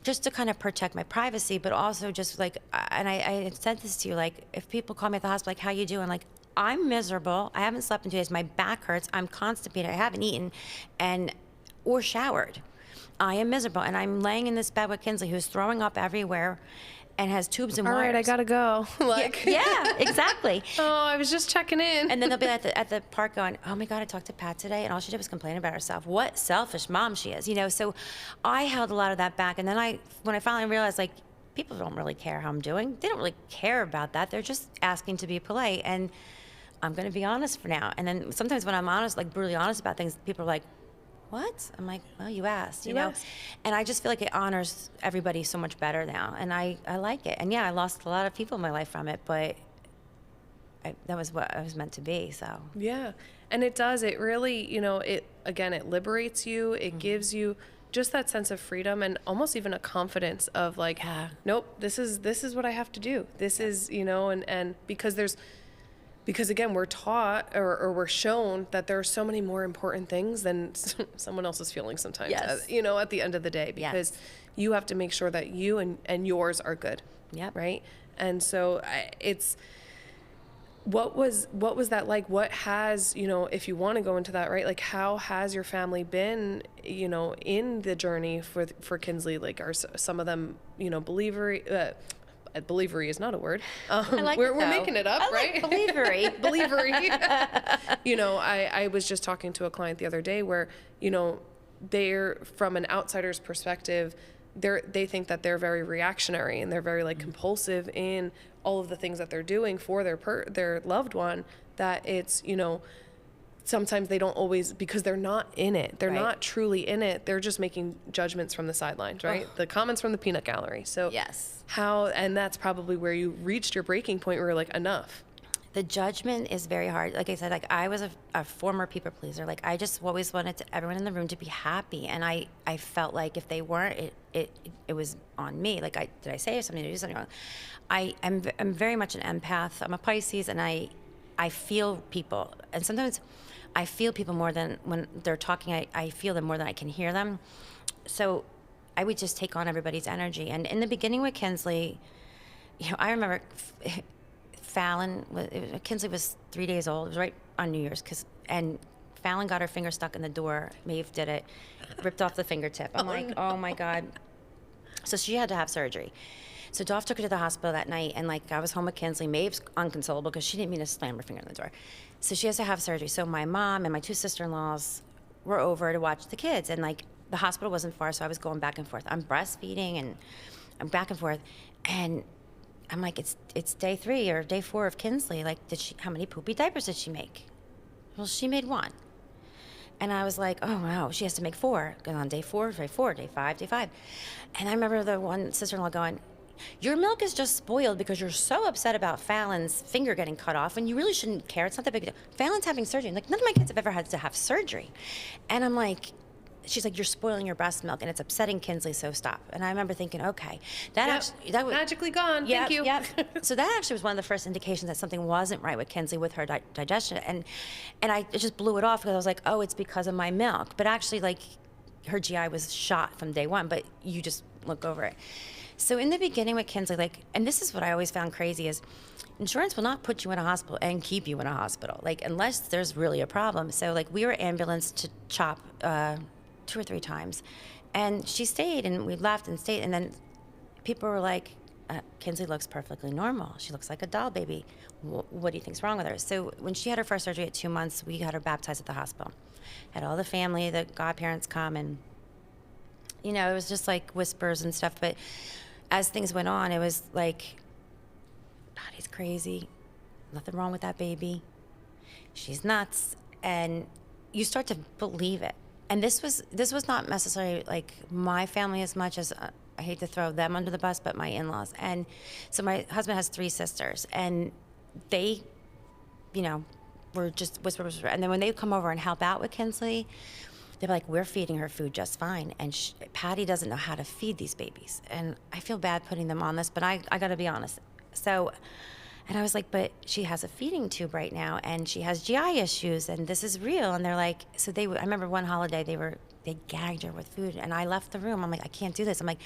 just to kind of protect my privacy, but also just like, and I said this to you, like if people call me at the hospital, like, how you doing? Like, I'm miserable. I haven't slept in 2 days. My back hurts. I'm constipated. I haven't eaten or showered. I am miserable. And I'm laying in this bed with Kinsley, who's throwing up everywhere and has tubes and wires. All right, I gotta go. Like, yeah, exactly. Oh, I was just checking in. And then they'll be at the park going, oh my God, I talked to Pat today, and all she did was complain about herself. What selfish mom she is, So I held a lot of that back. And then when I finally realized, like, people don't really care how I'm doing. They don't really care about that. They're just asking to be polite. And I'm going to be honest for now. And then sometimes when I'm honest, like brutally honest about things, people are like, what? I'm like, well, you asked, you know? asked. And I just feel like it honors everybody so much better now. And I like it. And yeah, I lost a lot of people in my life from it, but that was what I was meant to be, so. Yeah. And it does. It really, it liberates you. It gives you just that sense of freedom and almost even a confidence of like, nope, this is what I have to do. This is, and because again, we're taught or we're shown that there are so many more important things than someone else's feelings sometimes, Yes. At the end of the day, because you have to make sure that you and yours are good. Yep. Right. And so what was that like? What has, if you want to go into that, right? Like, how has your family been, in the journey for Kinsley? Like, are some of them, believery, believery is not a word. We're making it up, right? Like believery. Believery. I was just talking to a client the other day where, they're from an outsider's perspective, they think that they're very reactionary and they're very like compulsive in all of the things that they're doing for their loved one, that it's, sometimes they don't always, because they're not in it. They're not truly in it. They're just making judgments from the sidelines, right? The comments from the peanut gallery. So Yes. and that's probably where you reached your breaking point where you're like, enough. The judgment is very hard. Like I said, like I was a former people pleaser. Like I just always wanted everyone in the room to be happy. And I felt like if they weren't, it was on me. Like did I say something to do something wrong? I'm very much an empath. I'm a Pisces, and I feel people. And sometimes I feel people more than when they're talking. I feel them more than I can hear them. So I would just take on everybody's energy. And in the beginning with Kinsley, I remember Kinsley was 3 days old. It was right on New Year's, and Fallon got her finger stuck in the door. Maeve did it, ripped off the fingertip. I'm like, oh my God. So she had to have surgery. So Dolph took her to the hospital that night, and like I was home with Kinsley. Maeve's unconsolable because she didn't mean to slam her finger in the door. So she has to have surgery. So my mom and my two sister-in-laws were over to watch the kids, and like the hospital wasn't far, so I was going back and forth. I'm breastfeeding, and I'm back and forth, and I'm like, it's day 3 or day 4 of Kinsley. Like, how many poopy diapers did she make? Well, she made 1. And I was like, oh, wow, she has to make 4. Going on day 4, day 4, day 5, day 5. And I remember the one sister-in-law going, your milk is just spoiled because you're so upset about Fallon's finger getting cut off, and you really shouldn't care. It's not that big a deal. Fallon's having surgery. Like, none of my kids have ever had to have surgery. And I'm like, she's like, you're spoiling your breast milk, and it's upsetting Kinsley, so stop. And I remember thinking, okay, that was magically gone. Thank you. Yep. So that actually was one of the first indications that something wasn't right with Kinsley with her digestion. And I just blew it off because I was like, oh, it's because of my milk. But actually, like, her GI was shot from day 1, but you just look over it. So in the beginning with Kinsley, like, and this is what I always found crazy is insurance will not put you in a hospital and keep you in a hospital, like unless there's really a problem. So like we were ambulanced to CHOP 2 or 3 times, and she stayed, and we left and stayed, and then people were like, Kinsley looks perfectly normal. She looks like a doll baby. What do you think's wrong with her? So when she had her first surgery at 2 months, we had her baptized at the hospital. Had all the family, the godparents come, and it was just like whispers and stuff. But as things went on, it was like, Patty's crazy. Nothing wrong with that baby. She's nuts. And you start to believe it. And this was not necessarily like my family as much as I hate to throw them under the bus, but my in-laws. And so my husband has 3 sisters, and they, were just whisper. And then when they come over and help out with Kinsley, they're like, we're feeding her food just fine. And Patty doesn't know how to feed these babies. And I feel bad putting them on this, but I got to be honest. So, and I was like, but she has a feeding tube right now, and she has GI issues, and this is real. And they're like, I remember one holiday they gagged her with food, and I left the room. I'm like, I can't do this. I'm like,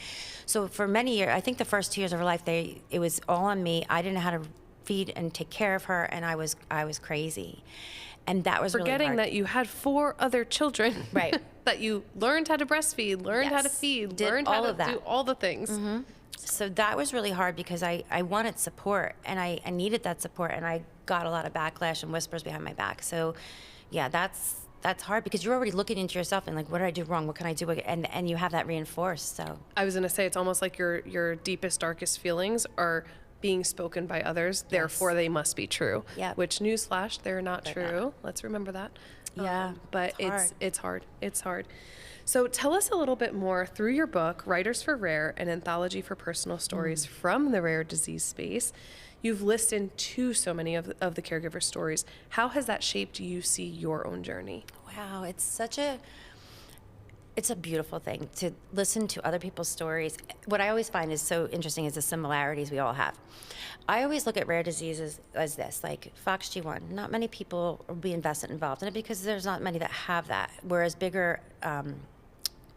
so for many years, I think the first 2 years of her life, it was all on me. I didn't know how to feed and take care of her, and I was crazy. And that was forgetting really hard. that you had 4 other children, right? That you learned how to breastfeed, learned how to feed, learned how to do all the things. Mm-hmm. So that was really hard because I wanted support, and I needed that support, and I got a lot of backlash and whispers behind my back. So yeah, that's hard because you're already looking into yourself and like, what did I do wrong? What can I do? And you have that reinforced. So I was gonna say, it's almost like your deepest, darkest feelings are being spoken by others, therefore they must be true. Yeah. Which, newsflash, they're not true. Let's remember that. Yeah. But it's hard. It's hard. So tell us a little bit more through your book, Writers for Rare, an anthology for personal stories from the rare disease space. You've listened to so many of the caregiver stories. How has that shaped you see your own journey? Wow, it's a beautiful thing to listen to other people's stories. What I always find is so interesting is the similarities we all have. I always look at rare diseases as this, like FOXG1. Not many people will be involved in it because there's not many that have that. Whereas bigger,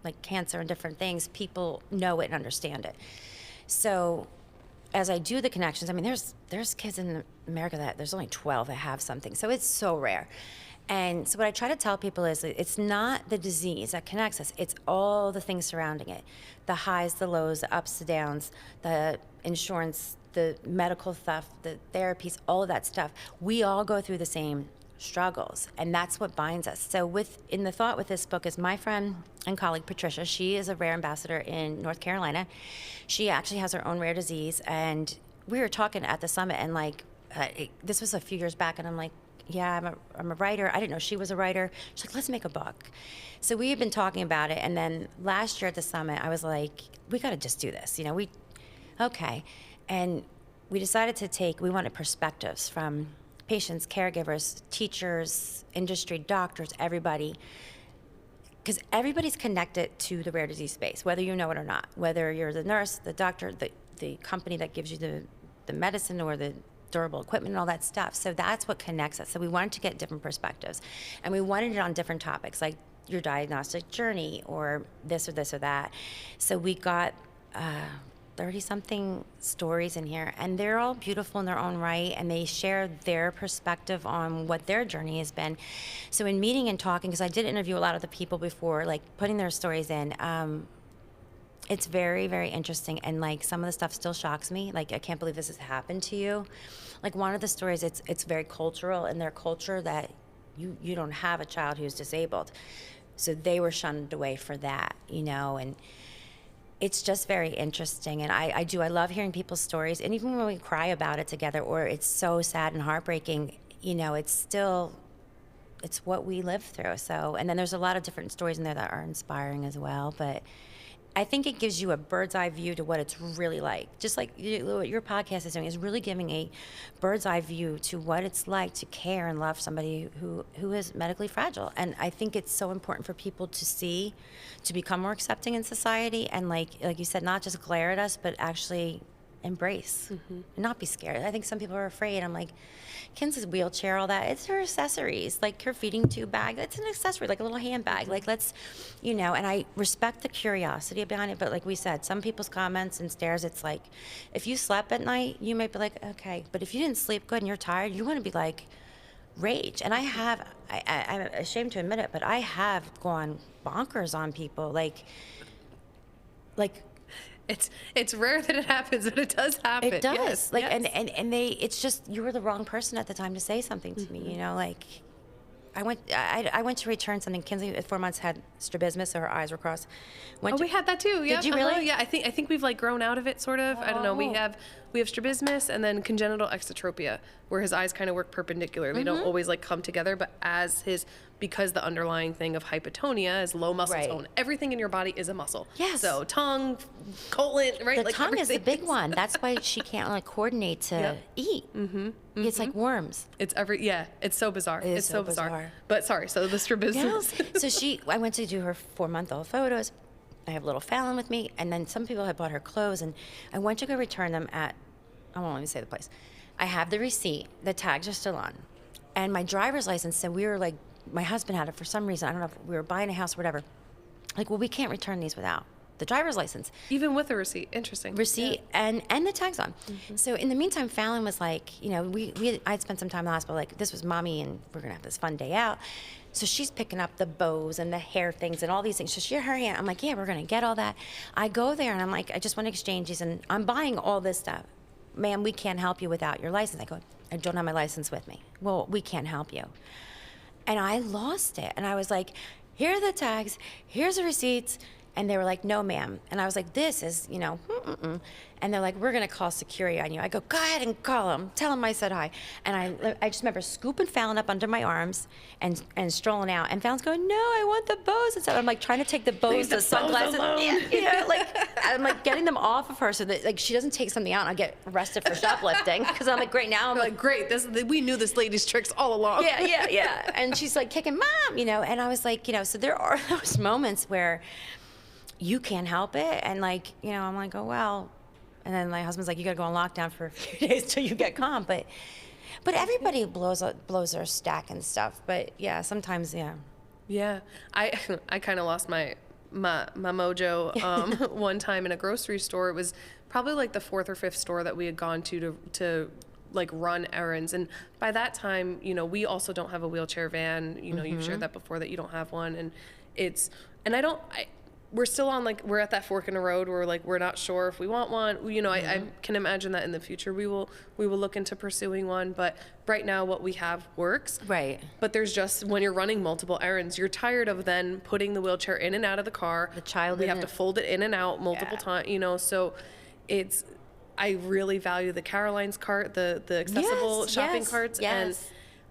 like cancer and different things, people know it and understand it. So as I do the connections, I mean, there's kids in America that there's only 12 that have something. So it's so rare. And so what I try to tell people is it's not the disease that connects us. It's all the things surrounding it. The highs, the lows, the ups, the downs, the insurance, the medical stuff, the therapies, all of that stuff. We all go through the same struggles, and that's what binds us. So in the thought with this book is my friend and colleague, Patricia. She is a rare ambassador in North Carolina. She actually has her own rare disease, and we were talking at the summit, and this was a few years back, and I'm like, yeah, I'm a writer. I didn't know she was a writer. She's like, let's make a book. So we had been talking about it, and then last year at the summit, I was like, we got to just do this. Okay. And we decided we wanted perspectives from patients, caregivers, teachers, industry, doctors, everybody. Because everybody's connected to the rare disease space, whether you know it or not. Whether you're the nurse, the doctor, the company that gives you the medicine or the durable equipment and all that stuff. So that's what connects us. So we wanted to get different perspectives. And we wanted it on different topics, like your diagnostic journey or this or this or that. So we got 30-something stories in here, and they're all beautiful in their own right, and they share their perspective on what their journey has been. So in meeting and talking, because I did interview a lot of the people before, like putting their stories in, it's very, very interesting, and like some of the stuff still shocks me. Like, I can't believe this has happened to you. Like one of the stories, it's very cultural in their culture that you don't have a child who's disabled. So they were shunned away for that, and it's just very interesting. And I love hearing people's stories. And even when we cry about it together, or it's so sad and heartbreaking, it's what we live through. So, and then there's a lot of different stories in there that are inspiring as well. But I think it gives you a bird's eye view to what it's really like. Just like what your podcast is doing, is really giving a bird's eye view to what it's like to care and love somebody who is medically fragile. And I think it's so important for people to see, to become more accepting in society, and like you said, not just glare at us, but actually embrace and not be scared. I think some people are afraid. I'm like, Kinsley's wheelchair, all that, it's her accessories, like her feeding tube bag, it's an accessory, like a little handbag. Like, let's, and I respect the curiosity behind it, but like we said, some people's comments and stares, it's like, if you slept at night, you might be like, okay, but if you didn't sleep good and you're tired, you want to be like, rage. And I'm ashamed to admit it, but I have gone bonkers on people, like it's rare that it happens, but it does happen. it does. Yes, Like, yes. and they, it's just, you were the wrong person at the time to say something to me, like, I went to return something. Kinsley at 4 months had strabismus, so her eyes were crossed. We had that too. Yeah. Did you really? Yeah. I think we've like grown out of it, sort of. I don't know. We have strabismus and then congenital exotropia, where his eyes kind of work perpendicular. They don't always like come together, but because the underlying thing of hypotonia is low muscle tone. Everything in your body is a muscle. Yes. So tongue, colon, right? The like tongue is the everything. big one. That's why she can't like coordinate to eat. It's like worms. It's it's so bizarre. It is It's so so bizarre. bizarre. But sorry, so the strabismus. Yes. So I went to do her 4-month-old photos. I have little Fallon with me, and then some people had bought her clothes, and I went to go return them at, I won't even say the place. I have the receipt, the tags are still on, and my driver's license said we were like, my husband had it for some reason. I don't know if we were buying a house or whatever. Like, well, we can't return these without the driver's license. Even with a receipt. Interesting. Receipt and the tags on. So in the meantime, Fallon was like, I'd spent some time in the hospital, like, this was mommy and we're gonna have this fun day out. So she's picking up the bows and the hair things and all these things. So she hurrying. I'm like, yeah, we're gonna get all that. I go there and I'm like, I just want to exchange these, and I'm buying all this stuff. Ma'am, we can't help you without your license. I go, I don't have my license with me. Well, we can't help you. And I lost it. And I was like, here are the tags, here's the receipts. And they were like, no, ma'am. And I was like, this is, And they're like, we're going to call security on you. I go, go ahead and call them. Tell them I said hi. And I just remember scooping Fallon up under my arms and strolling out. And Fallon's going, no, I want the bows. And so I'm like trying to take the bows, the sunglasses. I'm like getting them off of her so that like she doesn't take something out and I get arrested for shoplifting. Because I'm like, great, now I'm like, great. We knew this lady's tricks all along. Yeah. And she's like kicking mom, And I was like, so there are those moments where you can't help it. And like, I'm like, oh, well. And then my husband's like, you got to go on lockdown for a few days till you get calm. But everybody blows their stack and stuff. But yeah, sometimes, yeah. Yeah. I kind of lost my mojo one time in a grocery store. It was probably like the 4th or 5th store that we had gone to like run errands. And by that time, we also don't have a wheelchair van. You've shared that before that you don't have one. And we're still on, like, we're at that fork in the road where, like, we're not sure if we want one. I can imagine that in the future we will look into pursuing one. But right now what we have works. Right. But there's just, when you're running multiple errands, you're tired of then putting the wheelchair in and out of the car. The child we in have it. to fold it in and out multiple times, so I really value the Caroline's cart, the accessible shopping carts. And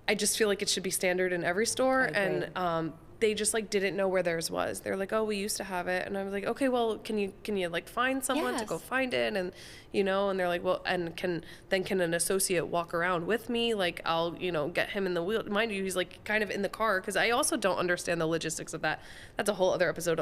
I just feel like it should be standard in every store. And they just like didn't know where theirs was. They're like, oh, we used to have it. And I was like, okay, well, can you like find someone to go find it? And, and they're like, well, and can an associate walk around with me? Like, I'll, get him in the wheel. Mind you, he's like kind of in the car. Cause I also don't understand the logistics of that. That's a whole other episode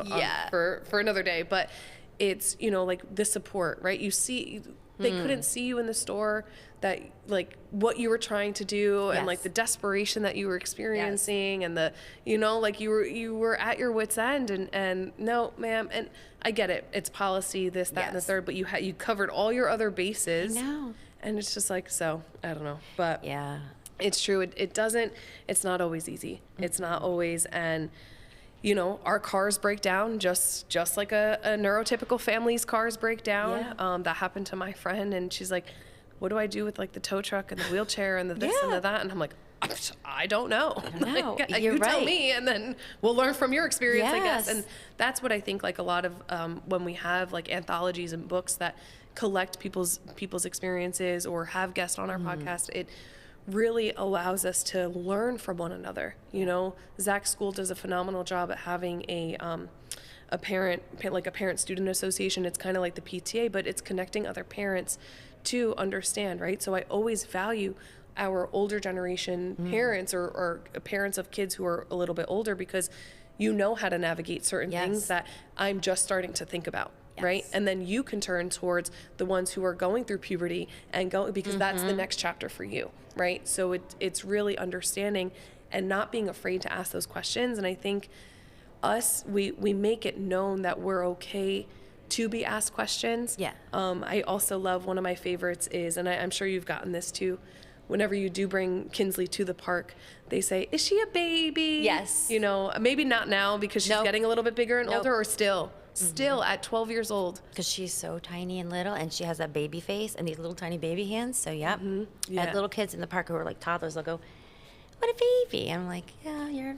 for another day. But it's, like the support, right? You see, they couldn't see you in the store, that like what you were trying to do and like the desperation that you were experiencing and the, like you were at your wit's end and no, ma'am. And I get it. It's policy, this, that, and the third, but you covered all your other bases. I know. And it's just like, so I don't know, but yeah, it's true. It's not always easy. It's not always. And our cars break down just like a neurotypical family's cars break down. That happened to my friend, and she's like, what do I do with like the tow truck and the wheelchair and the this and the that? And I'm like, I don't know. Like, you tell me, and then we'll learn from your experience, I guess. And that's what I think, like a lot of when we have like anthologies and books that collect people's experiences or have guests on our podcast, it really allows us to learn from one another. Zach's school does a phenomenal job at having a parent-student association. It's kind of like the PTA, but it's connecting other parents to understand, right? So I always value our older generation parents or parents of kids who are a little bit older, because how to navigate certain things that I'm just starting to think about. right? And then you can turn towards the ones who are going through puberty and go, because that's the next chapter for you, right? So it's really understanding and not being afraid to ask those questions. And I think we make it known that we're okay to be asked questions. Yeah. I also love, one of my favorites is, and I'm sure you've gotten this too, whenever you do bring Kinsley to the park, they say, "Is she a baby?" Yes. You know, maybe not now because she's Nope. getting a little bit bigger and Nope. older, or still at 12 years old. Because she's so tiny and little, and she has that baby face and these little tiny baby hands. So, yep. Yeah. I have little kids in the park who are like toddlers. They'll go, "What a baby!" I'm like, "Yeah."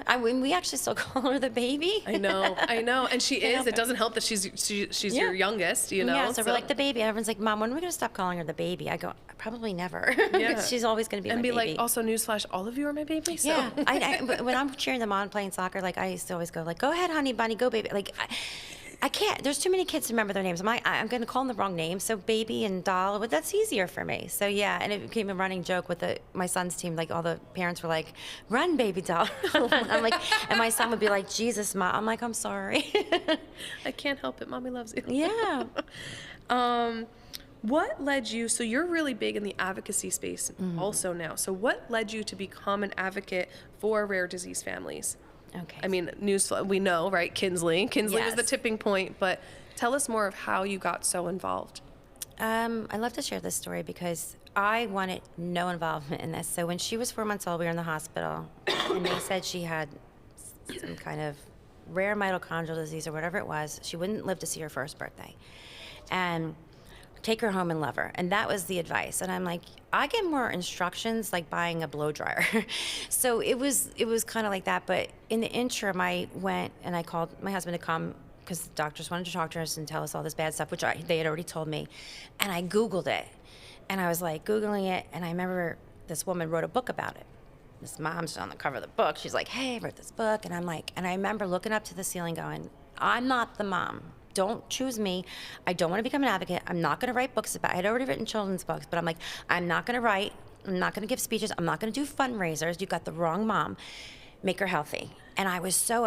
I mean, we actually still call her the baby. I know, and she is. help It it. doesn't help that she's your youngest, you know. Yeah, so we're like the baby. Everyone's like, "Mom, when are we going to stop calling her the baby?" I go, "Probably never." Yeah. Because she's always going to be and my be baby. like, also newsflash, all of you are my baby. So. Yeah, but when I'm cheering them on playing soccer, like I used to always go like, "Go ahead, honey bunny, go baby." Like, I can't. There's too many kids to remember their names. I'm going to call them the wrong name. So baby and doll, but that's easier for me. So yeah, and it became a running joke with my son's team. Like all the parents were like, "Run, baby doll." I'm like, and my son would be like, "Jesus, Mom." I'm like, "I'm sorry." I can't help it. Mommy loves you. Yeah. What led you, so you're really big in the advocacy space also now. So what led you to become an advocate for rare disease families? Okay. I mean, we know, right? Kinsley was the Yes. tipping point, but tell us more of how you got so involved. I love to share this story because I wanted no involvement in this. So when she was 4 months old, we were in the hospital, and they said she had some kind of rare mitochondrial disease or whatever it was. She wouldn't live to see her first birthday. And take her home and love her. And that was the advice. And I'm like, I get more instructions like buying a blow dryer. So it was kind of like that. But in the interim, I went and I called my husband to come because the doctors wanted to talk to us and tell us all this bad stuff, which they had already told me. And I Googled it. And I was like Googling it. And I remember this woman wrote a book about it. This mom's on the cover of the book. She's like, "Hey, I wrote this book." And I'm like, and I remember looking up to the ceiling going, "I'm not the mom. Don't choose me. I don't want to become an advocate. I'm not going to write books about it." I had already written children's books, but I'm like, I'm not going to write. I'm not going to give speeches. I'm not going to do fundraisers. You got the wrong mom. Make her healthy. And I was so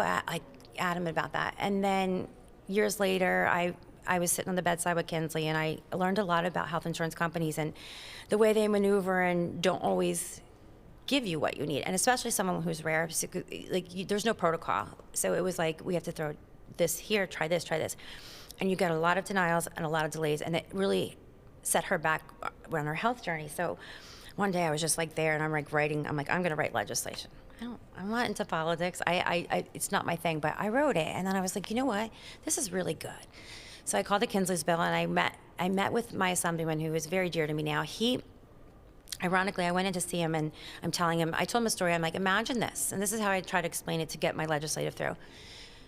adamant about that. And then years later, I was sitting on the bedside with Kinsley, and I learned a lot about health insurance companies and the way they maneuver and don't always give you what you need. And especially someone who's rare, there's no protocol. So it was like, we have to throw this here, try this. And you get a lot of denials and a lot of delays, and it really set her back on her health journey. So one day I was just like there, and I'm like writing, I'm going to write legislation. I'm not into politics. It's not my thing, but I wrote it. And then I was like, you know what? This is really good. So I called the Kinsley's bill, and I met with my assemblyman, who is very dear to me now. Ironically, I went in to see him, and I told him a story. I'm like, imagine this. And this is how I try to explain it to get my legislative through.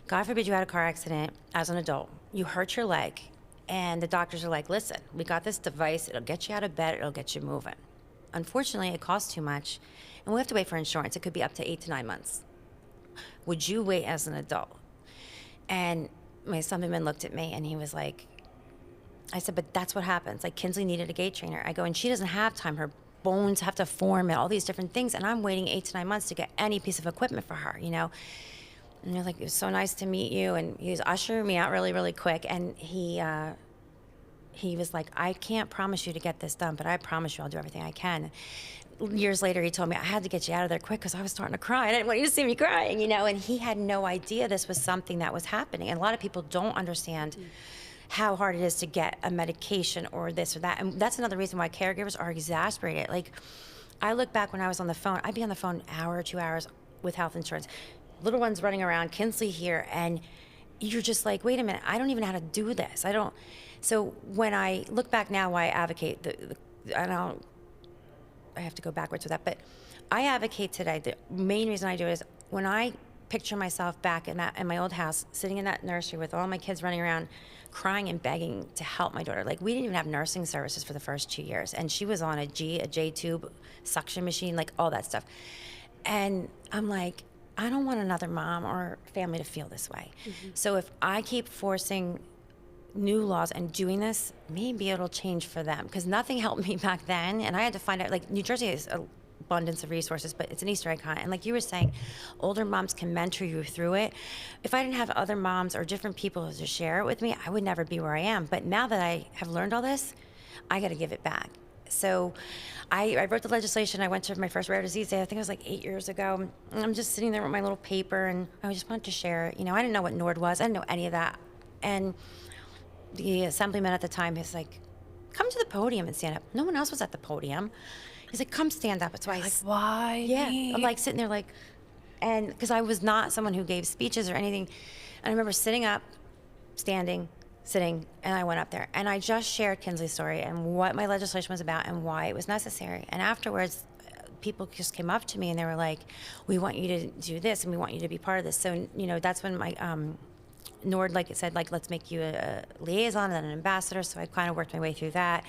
God forbid you had a car accident as an adult. You hurt your leg, and the doctors are like, "Listen, we got this device. It'll get you out of bed. It'll get you moving." Unfortunately, it costs too much, and we have to wait for insurance. It could be up to 8 to 9 months. Would you wait as an adult? And my assemblyman looked at me, and he was like, I said, "But that's what happens. Like, Kinsley needed a gait trainer." I go, "And she doesn't have time. Her bones have to form and all these different things, and I'm waiting 8 to 9 months to get any piece of equipment for her, you know?" And they're like, "It was so nice to meet you." And he was ushering me out really, really quick. And he was like, "I can't promise you to get this done, but I promise you I'll do everything I can." Years later, he told me, "I had to get you out of there quick because I was starting to cry. I didn't want you to see me crying, you know?" And he had no idea this was something that was happening. And a lot of people don't understand how hard it is to get a medication or this or that. And that's another reason why caregivers are exasperated. Like, I look back when I was on the phone, I'd be on the phone an hour or 2 hours with health insurance. Little ones running around, Kinsley here, and you're just like, wait a minute, I don't even know how to do this. So when I look back now, why I advocate, I have to go backwards with that, but I advocate today. The main reason I do it is when I picture myself back in my old house, sitting in that nursery with all my kids running around, crying and begging to help my daughter. Like, we didn't even have nursing services for the first 2 years, and she was on a J-tube suction machine, like all that stuff. And I'm like, I don't want another mom or family to feel this way. Mm-hmm. So if I keep forcing new laws and doing this, maybe it'll change for them, because nothing helped me back then. And I had to find out, like, New Jersey is abundance of resources, but it's an Easter egg hunt. And like you were saying, older moms can mentor you through it. If I didn't have other moms or different people to share it with me, I would never be where I am. But now that I have learned all this, I got to give it back. So I wrote the legislation. I went to my first rare disease day. I think it was like 8 years ago. And I'm just sitting there with my little paper, and I just wanted to share it. You know, I didn't know what NORD was. I didn't know any of that. And the assemblyman at the time is like, come to the podium and stand up. No one else was at the podium. He's like, come stand up. So Like, why? yeah, me? I'm like sitting there like, and because I was not someone who gave speeches or anything. And I remember sitting up, standing, sitting, and I went up there. And I just shared Kinsley's story and what my legislation was about and why it was necessary. And afterwards, people just came up to me and they were like, we want you to do this and we want you to be part of this. So, you know, that's when my NORD, like it said, like, let's make you a liaison and then an ambassador. So I kind of worked my way through that.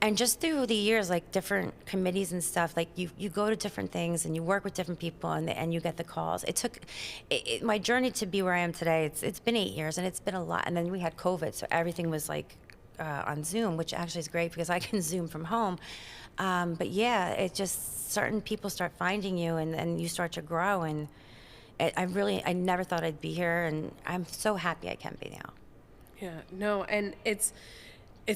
And just through the years, like different committees and stuff, like you go to different things and you work with different people and you get the calls. It took, my journey to be where I am today, it's been 8 years and it's been a lot. And then we had COVID, so everything was like on Zoom, which actually is great because I can Zoom from home. But yeah, it just, certain people start finding you and you start to grow. And I never thought I'd be here, and I'm so happy I can be now. Yeah, no, and it's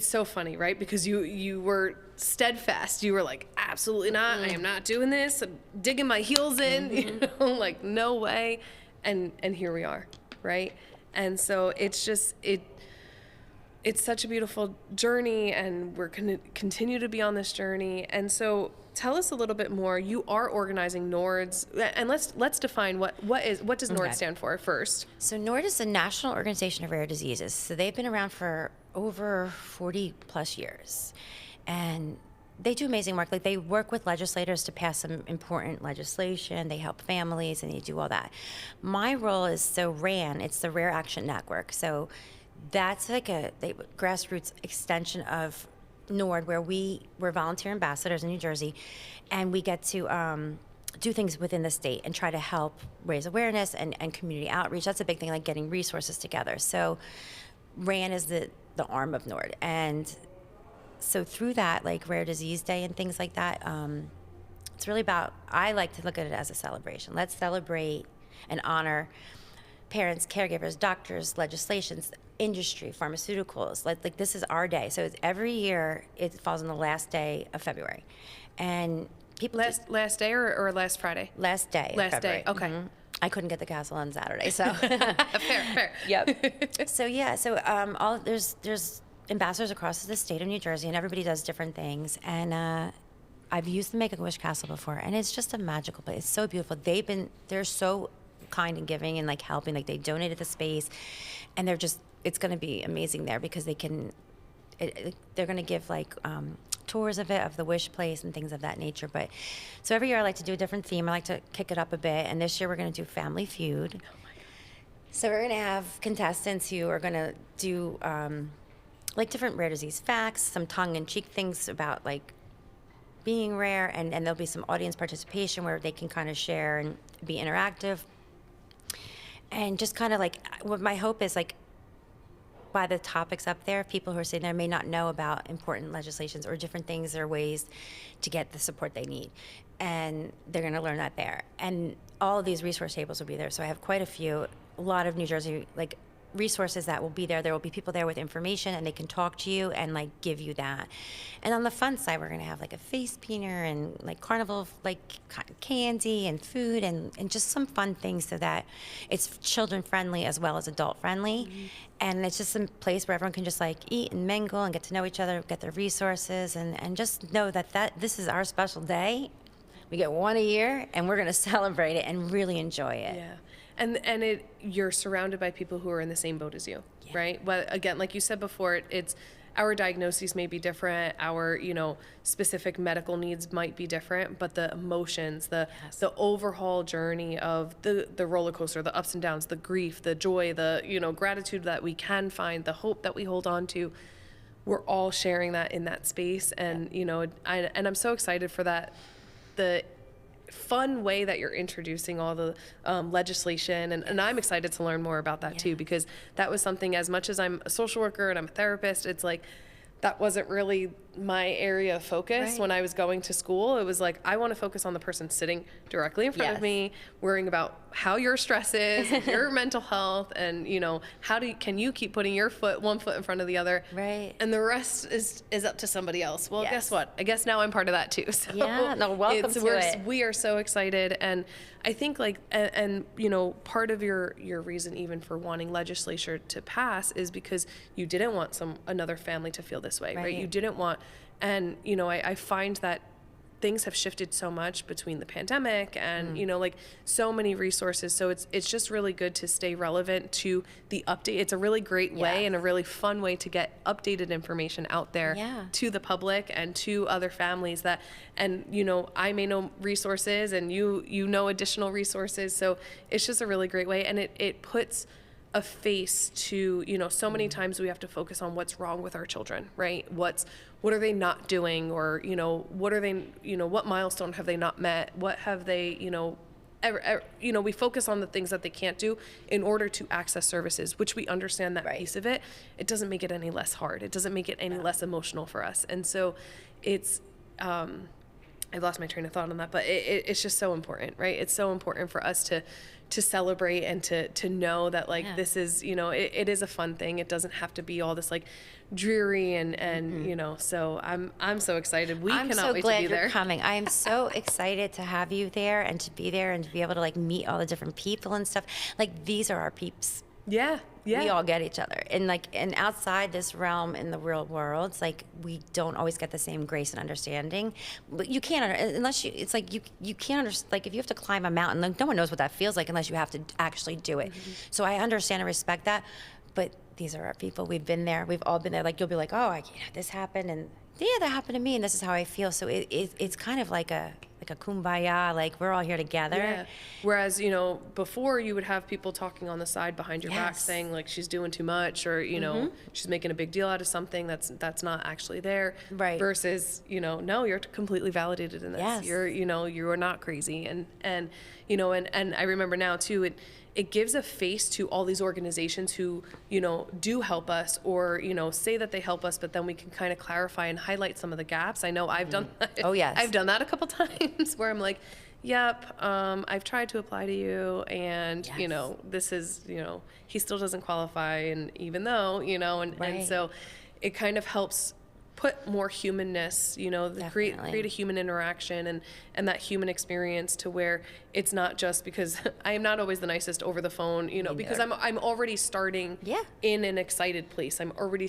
so funny, right? Because you were steadfast. You were like, absolutely not. I am not doing this. I'm digging my heels in, you know, like no way. And here we are, right? And so it's just it's such a beautiful journey, and we're going to continue to be on this journey. And so tell us a little bit more. You are organizing NORDs, and let's define what does NORD stand for first. So NORD is the National Organization of Rare Diseases. So they've been around for over 40 plus years, and they do amazing work. Like, they work with legislators to pass some important legislation. They help families, and they do all that. My role is RAN. It's the Rare Action Network. So that's like a grassroots extension of NORD, where we're volunteer ambassadors in New Jersey, and we get to do things within the state and try to help raise awareness and community outreach. That's a big thing, like getting resources together. So RAN is the arm of NORD. And so through that, like Rare Disease Day and things like that, it's really about, I like to look at it as a celebration. Let's celebrate and honor parents, caregivers, doctors, legislations, industry, pharmaceuticals. Like this is our day. So every year it falls on the last day of February. And people Last day or last Friday? Last day. Last day, okay. Mm-hmm. I couldn't get the castle on Saturday, so. Fair. Yep. So yeah, there's ambassadors across the state of New Jersey, and everybody does different things. And I've used the Make-A-Wish Castle before, and it's just a magical place. It's so beautiful. They're so kind and giving and like helping. Like, they donated the space, and it's going to be amazing there because they're going to give like tours of it, of the Wish place and things of that nature. But so every year I like to do a different theme. I like to kick it up a bit, and this year we're going to do Family Feud. Oh my God. So we're going to have contestants who are going to do like different rare disease facts, some tongue-in-cheek things about like being rare, and there'll be some audience participation where they can kind of share and be interactive. And just kind of like, what my hope is, like, by the topics up there, people who are sitting there may not know about important legislations or different things or ways to get the support they need. And they're going to learn that there. And all of these resource tables will be there. So I have quite a lot of New Jersey, like, resources that will be there. There will be people there with information, and they can talk to you and like give you that. And on the fun side, we're going to have like a face painter and like carnival, like candy and food and just some fun things so that it's children friendly as well as adult friendly. Mm-hmm. And it's just a place where everyone can just like eat and mingle and get to know each other, get their resources, and just know that this is our special day. We get one a year, and we're going to celebrate it and really enjoy it. Yeah. And you're surrounded by people who are in the same boat as you, yeah. Right? Well, again, like you said before, it's our diagnoses may be different, our specific medical needs might be different, but the emotions, the overhaul journey of the roller coaster, the ups and downs, the grief, the joy, the gratitude that we can find, the hope that we hold on to, we're all sharing that in that space, and I'm so excited for that. The fun way that you're introducing all the legislation, and I'm excited to learn more about that too, because that was something, as much as I'm a social worker and I'm a therapist, it's like that wasn't really my area of focus Right. when I was going to school. It was like, I want to focus on the person sitting directly in front of Yes. me, worrying about how your stress is, your mental health, and, you know, can you keep putting your one foot in front of the other? Right. And the rest is up to somebody else. Well, Yes. guess what? I guess now I'm part of that too. So Yeah, no, welcome to it. we are so excited. And I think like, and you know, part of your reason even for wanting legislature to pass is because you didn't want another family to feel this way, right? You didn't want, and you know, I find that things have shifted so much between the pandemic and you know, like so many resources, so it's just really good to stay relevant to the update. It's a really great way and a really fun way to get updated information out there to the public and to other families that, and you know, I may know resources and you know additional resources, so it's just a really great way, and it puts a face to, you know, so many times we have to focus on what's wrong with our children, right? What are they not doing, or, you know, what are they, you know, what milestone have they not met? What have they, you know, you know, we focus on the things that they can't do in order to access services, which we understand that piece of it. It doesn't make it any less hard. It doesn't make it any less emotional for us. And so it's, I've lost my train of thought on that, but it's just so important, right? It's so important for us to celebrate and to know that like this is, you know, it is a fun thing. It doesn't have to be all this like dreary and you know, so I'm so excited. I'm cannot so wait glad to be you're there. coming. I am so excited to have you there and to be there and to be able to like meet all the different people and stuff. Like these are our peeps. Yeah. We all get each other, and outside this realm in the real world, it's like we don't always get the same grace and understanding. But you can't unless you. It's like you can't understand. Like if you have to climb a mountain, like no one knows what that feels like unless you have to actually do it. So I understand and respect that. But these are our people. We've been there. We've all been there. Like you'll be like, oh, this happened, and yeah, that happened to me, and this is how I feel. So it's kind of like a kumbaya, like we're all here together. Yeah. Whereas, you know, before you would have people talking on the side behind your back saying like she's doing too much, or, you know, she's making a big deal out of something that's not actually there. Right. Versus, you know, no, you're completely validated in this. Yes. You're, you know, you are not crazy. And you know, and I remember now too, it gives a face to all these organizations who, you know, do help us, or, you know, say that they help us, but then we can kind of clarify and highlight some of the gaps. I know I've done that. Oh, yes. I've done that a couple times where I'm like, yep, I've tried to apply to you, and, you know, this is, you know, he still doesn't qualify, and even though, you know, and so it kind of helps put more humanness, you know, create a human interaction and that human experience, to where it's not just because I am not always the nicest over the phone, you know, because I'm already starting in an excited place. I'm already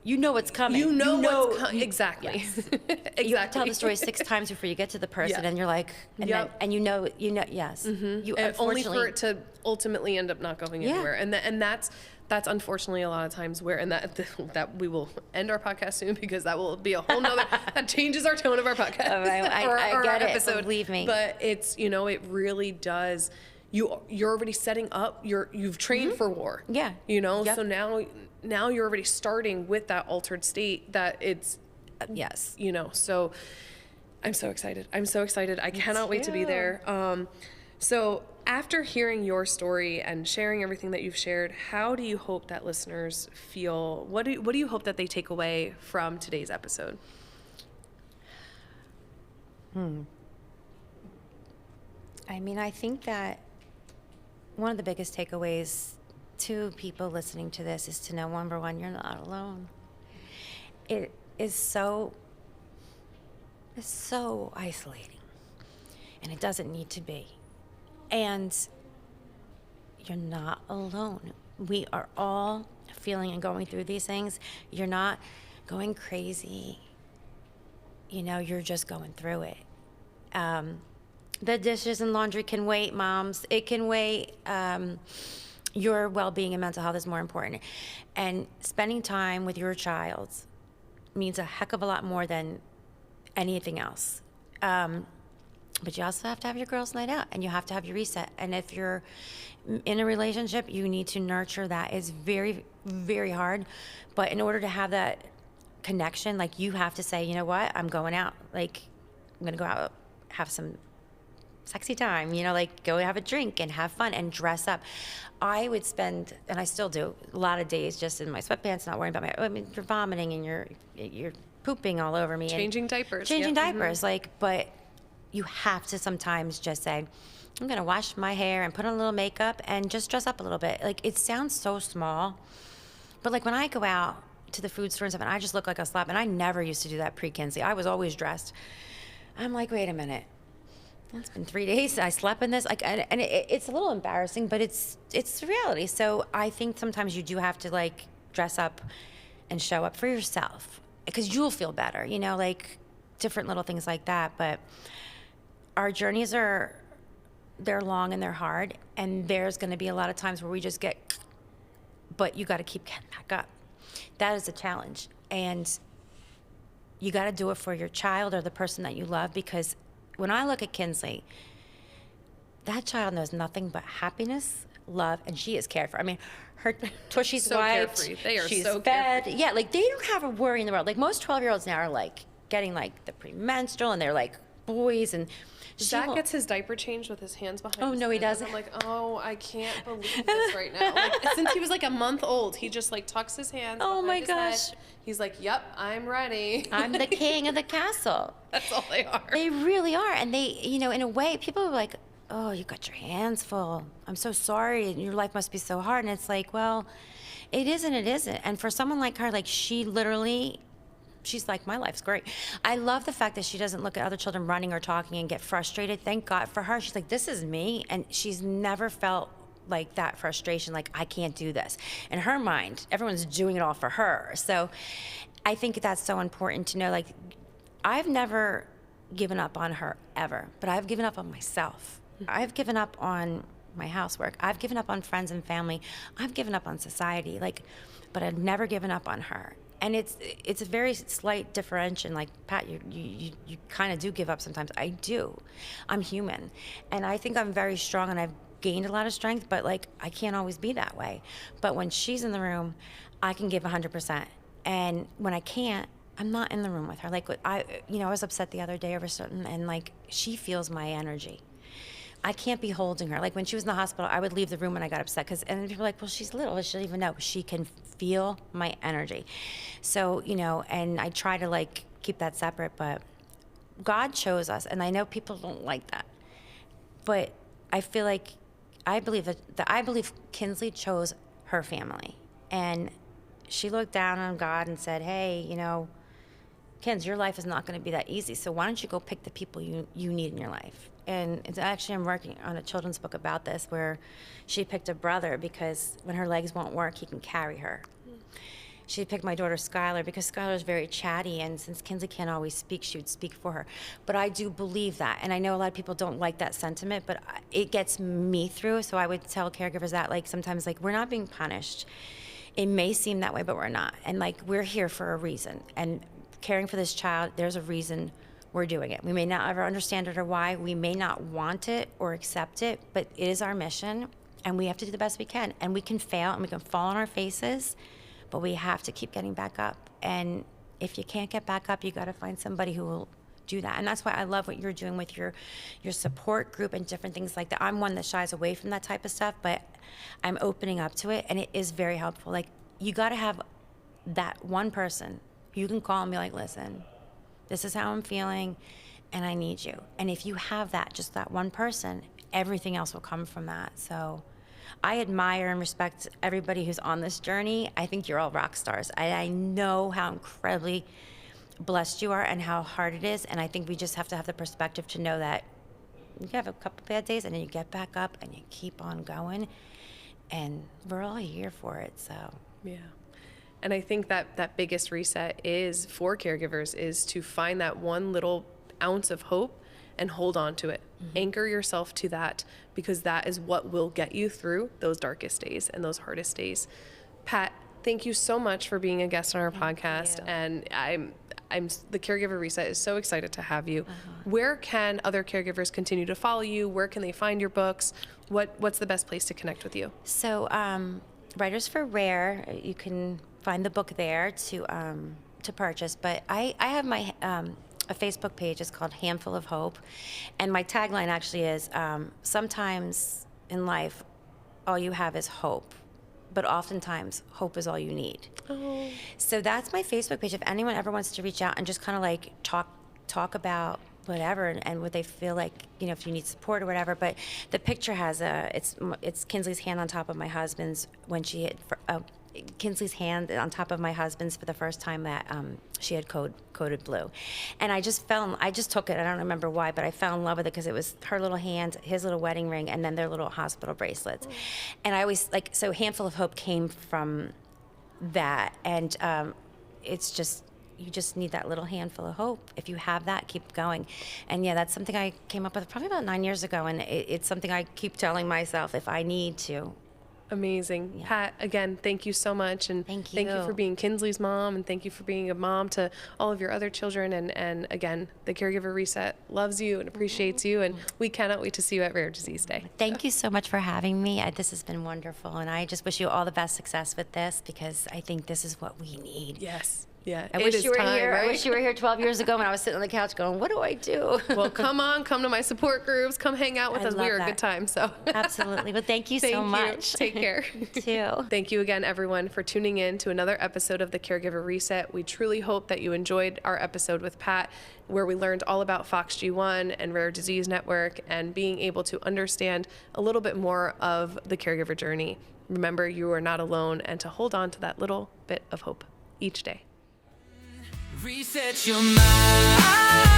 you know what's coming. You know what's coming. Exactly. Yes. Exactly. You have to tell the story 6 times before you get to the person, and you're like, and you know, yes. You and only for it to ultimately end up not going anywhere. And that's unfortunately a lot of times where, and that we will end our podcast soon, because that will be a whole nother, that changes our tone of our podcast. I get episode. it, believe me. But it's, you know, it really does, you're already setting up, you've trained for war. Yeah. You know, so now you're already starting with that altered state that it's, yes. You know, so I'm so excited. I cannot wait to be there. So after hearing your story and sharing everything that you've shared, how do you hope that listeners feel? What do you hope that they take away from today's episode? I mean, I think that one of the biggest takeaways to people listening to this is to know, number one, you're not alone. It is so isolating, and it doesn't need to be. And you're not alone. We are all feeling and going through these things. You're not going crazy. You know, you're just going through it. The dishes and laundry can wait, moms. It can wait. Your well-being and mental health is more important. And spending time with your child means a heck of a lot more than anything else. But you also have to have your girls' night out, and you have to have your reset. And if you're in a relationship, you need to nurture that. It's very, very hard. But in order to have that connection, like, you have to say, you know what, I'm going out. Like, I'm going to go out, have some sexy time, like go have a drink and have fun and dress up. I would spend, and I still do, a lot of days just in my sweatpants, not worrying about you're vomiting and you're pooping all over me. Changing diapers. Changing Yep. diapers, but you have to sometimes just say, I'm gonna wash my hair and put on a little makeup and just dress up a little bit. It sounds so small, but when I go out to the food store and stuff, and I just look like a slob, and I never used to do that pre-Kinsley. I was always dressed. I'm like, wait a minute. It's been 3 days. I slept in this. It's a little embarrassing, but it's the reality. So I think sometimes you do have to dress up and show up for yourself because you'll feel better, different little things like that. But our journeys they're long and they're hard, and there's going to be a lot of times where we just but you got to keep getting back up. That is a challenge, and you got to do it for your child or the person that you love, because when I look at Kinsley, that child knows nothing but happiness, love, and she is cared for. I mean, her tushy's So wiped, carefree. They are she's so fed. carefree. Yeah, they don't have a worry in the world. Most 12-year-olds now are getting the premenstrual, and they're boys, and Zach gets his diaper changed with his hands behind Oh, his no, he head, and doesn't. I'm like, oh, I can't believe this right now. Since he was a month old, he just tucks his hands Oh, behind my his gosh. head. He's like, yep, I'm ready. I'm the king of the castle. That's all they are. They really are. And they, in a way, people are like, oh, you got your hands full. I'm so sorry. Your life must be so hard. And it's well, it isn't, it isn't. And for someone like her, she literally, she's like, my life's great. I love the fact that she doesn't look at other children running or talking and get frustrated. Thank God for her. She's like, this is me. And she's never felt that frustration, I can't do this. In her mind, everyone's doing it all for her. So I think that's so important to know, I've never given up on her ever, but I've given up on myself. I've given up on my housework. I've given up on friends and family. I've given up on society, but I've never given up on her. And it's a very slight differentiation. Pat, you kind of do give up sometimes. I do. I'm human. And I think I'm very strong, and I've gained a lot of strength, but I can't always be that way. But when she's in the room, I can give 100%. And when I can't, I'm not in the room with her. I was upset the other day over something, and she feels my energy. I can't be holding her. When she was in the hospital, I would leave the room when I got upset, and people were well, she's little, she doesn't even know. She can feel my energy. So, and I try to keep that separate, but God chose us, and I know people don't like that. But I feel I believe Kinsley chose her family, and she looked down on God and said, hey, Kins, your life is not going to be that easy, so why don't you go pick the people you need in your life? And it's actually, I'm working on a children's book about this, where she picked a brother because when her legs won't work, he can carry her. She picked my daughter Skylar because Skylar is very chatty, and since Kinsley can't always speak, she would speak for her. But I do believe that, and I know a lot of people don't like that sentiment, but it gets me through. So I would tell caregivers that sometimes we're not being punished. It may seem that way, but we're not. And we're here for a reason. And caring for this child, there's a reason we're doing it. We may not ever understand it or why. We may not want it or accept it, but it is our mission, and we have to do the best we can. And we can fail, and we can fall on our faces, but we have to keep getting back up. And if you can't get back up, you got to find somebody who will do that. And that's why I love what you're doing with your support group and different things like that. I'm one that shies away from that type of stuff, but I'm opening up to it, and it is very helpful. You got to have that one person you can call and be like, listen, this is how I'm feeling, and I need you. And if you have that, just that one person, everything else will come from that. So I admire and respect everybody who's on this journey. I think you're all rock stars. I know how incredibly blessed you are and how hard it is, and I think we just have to have the perspective to know that you have a couple bad days, and then you get back up and you keep on going, and we're all here for it. So Yeah. And I think that biggest reset is for caregivers is to find that one little ounce of hope and hold on to it. Mm-hmm. Anchor yourself to that, because that is what will get you through those darkest days and those hardest days. Pat, thank you so much for being a guest on our podcast. You. And I'm the Caregiver Reset is so excited to have you. Where can other caregivers continue to follow you? Where can they find your books? What's the best place to connect with you? So, Writers for Rare, you can find the book there to purchase. But I have my a Facebook page. It's called Handful of Hope. And my tagline actually is, sometimes in life, all you have is hope. But oftentimes, hope is all you need. Oh. So that's my Facebook page. If anyone ever wants to reach out and just kind of like talk about whatever and what they feel like, if you need support or whatever. But the picture has it's Kinsley's hand on top of my husband's when she had Kinsley's hand on top of my husband's for the first time that she had coded blue. And I just took it. I don't remember why, but I fell in love with it because it was her little hand, his little wedding ring, and then their little hospital bracelets. Oh. And I always so Handful of Hope came from that. And it's just, you just need that little handful of hope. If you have that, keep going. And yeah, that's something I came up with probably about 9 years ago. And it's something I keep telling myself if I need to. Amazing. Yeah. Pat, again, thank you so much. And thank you for being Kinsley's mom, and thank you for being a mom to all of your other children. And again, the Caregiver Reset loves you and appreciates you. And we cannot wait to see you at Rare Disease Day. Thank you so much for having me. This has been wonderful. And I just wish you all the best success with this because I think this is what we need. Yes. Yeah, I wish you were here. Right? I wish you were here 12 years ago when I was sitting on the couch going, what do I do? Well, come to my support groups. Come hang out with us. We are a good time. So absolutely. Well, thank you so much. Take care. You too. Thank you again, everyone, for tuning in to another episode of the Caregiver Reset. We truly hope that you enjoyed our episode with Pat, where we learned all about FOXG1 and Rare Disease Network and being able to understand a little bit more of the caregiver journey. Remember, you are not alone, and to hold on to that little bit of hope each day. Reset your mind.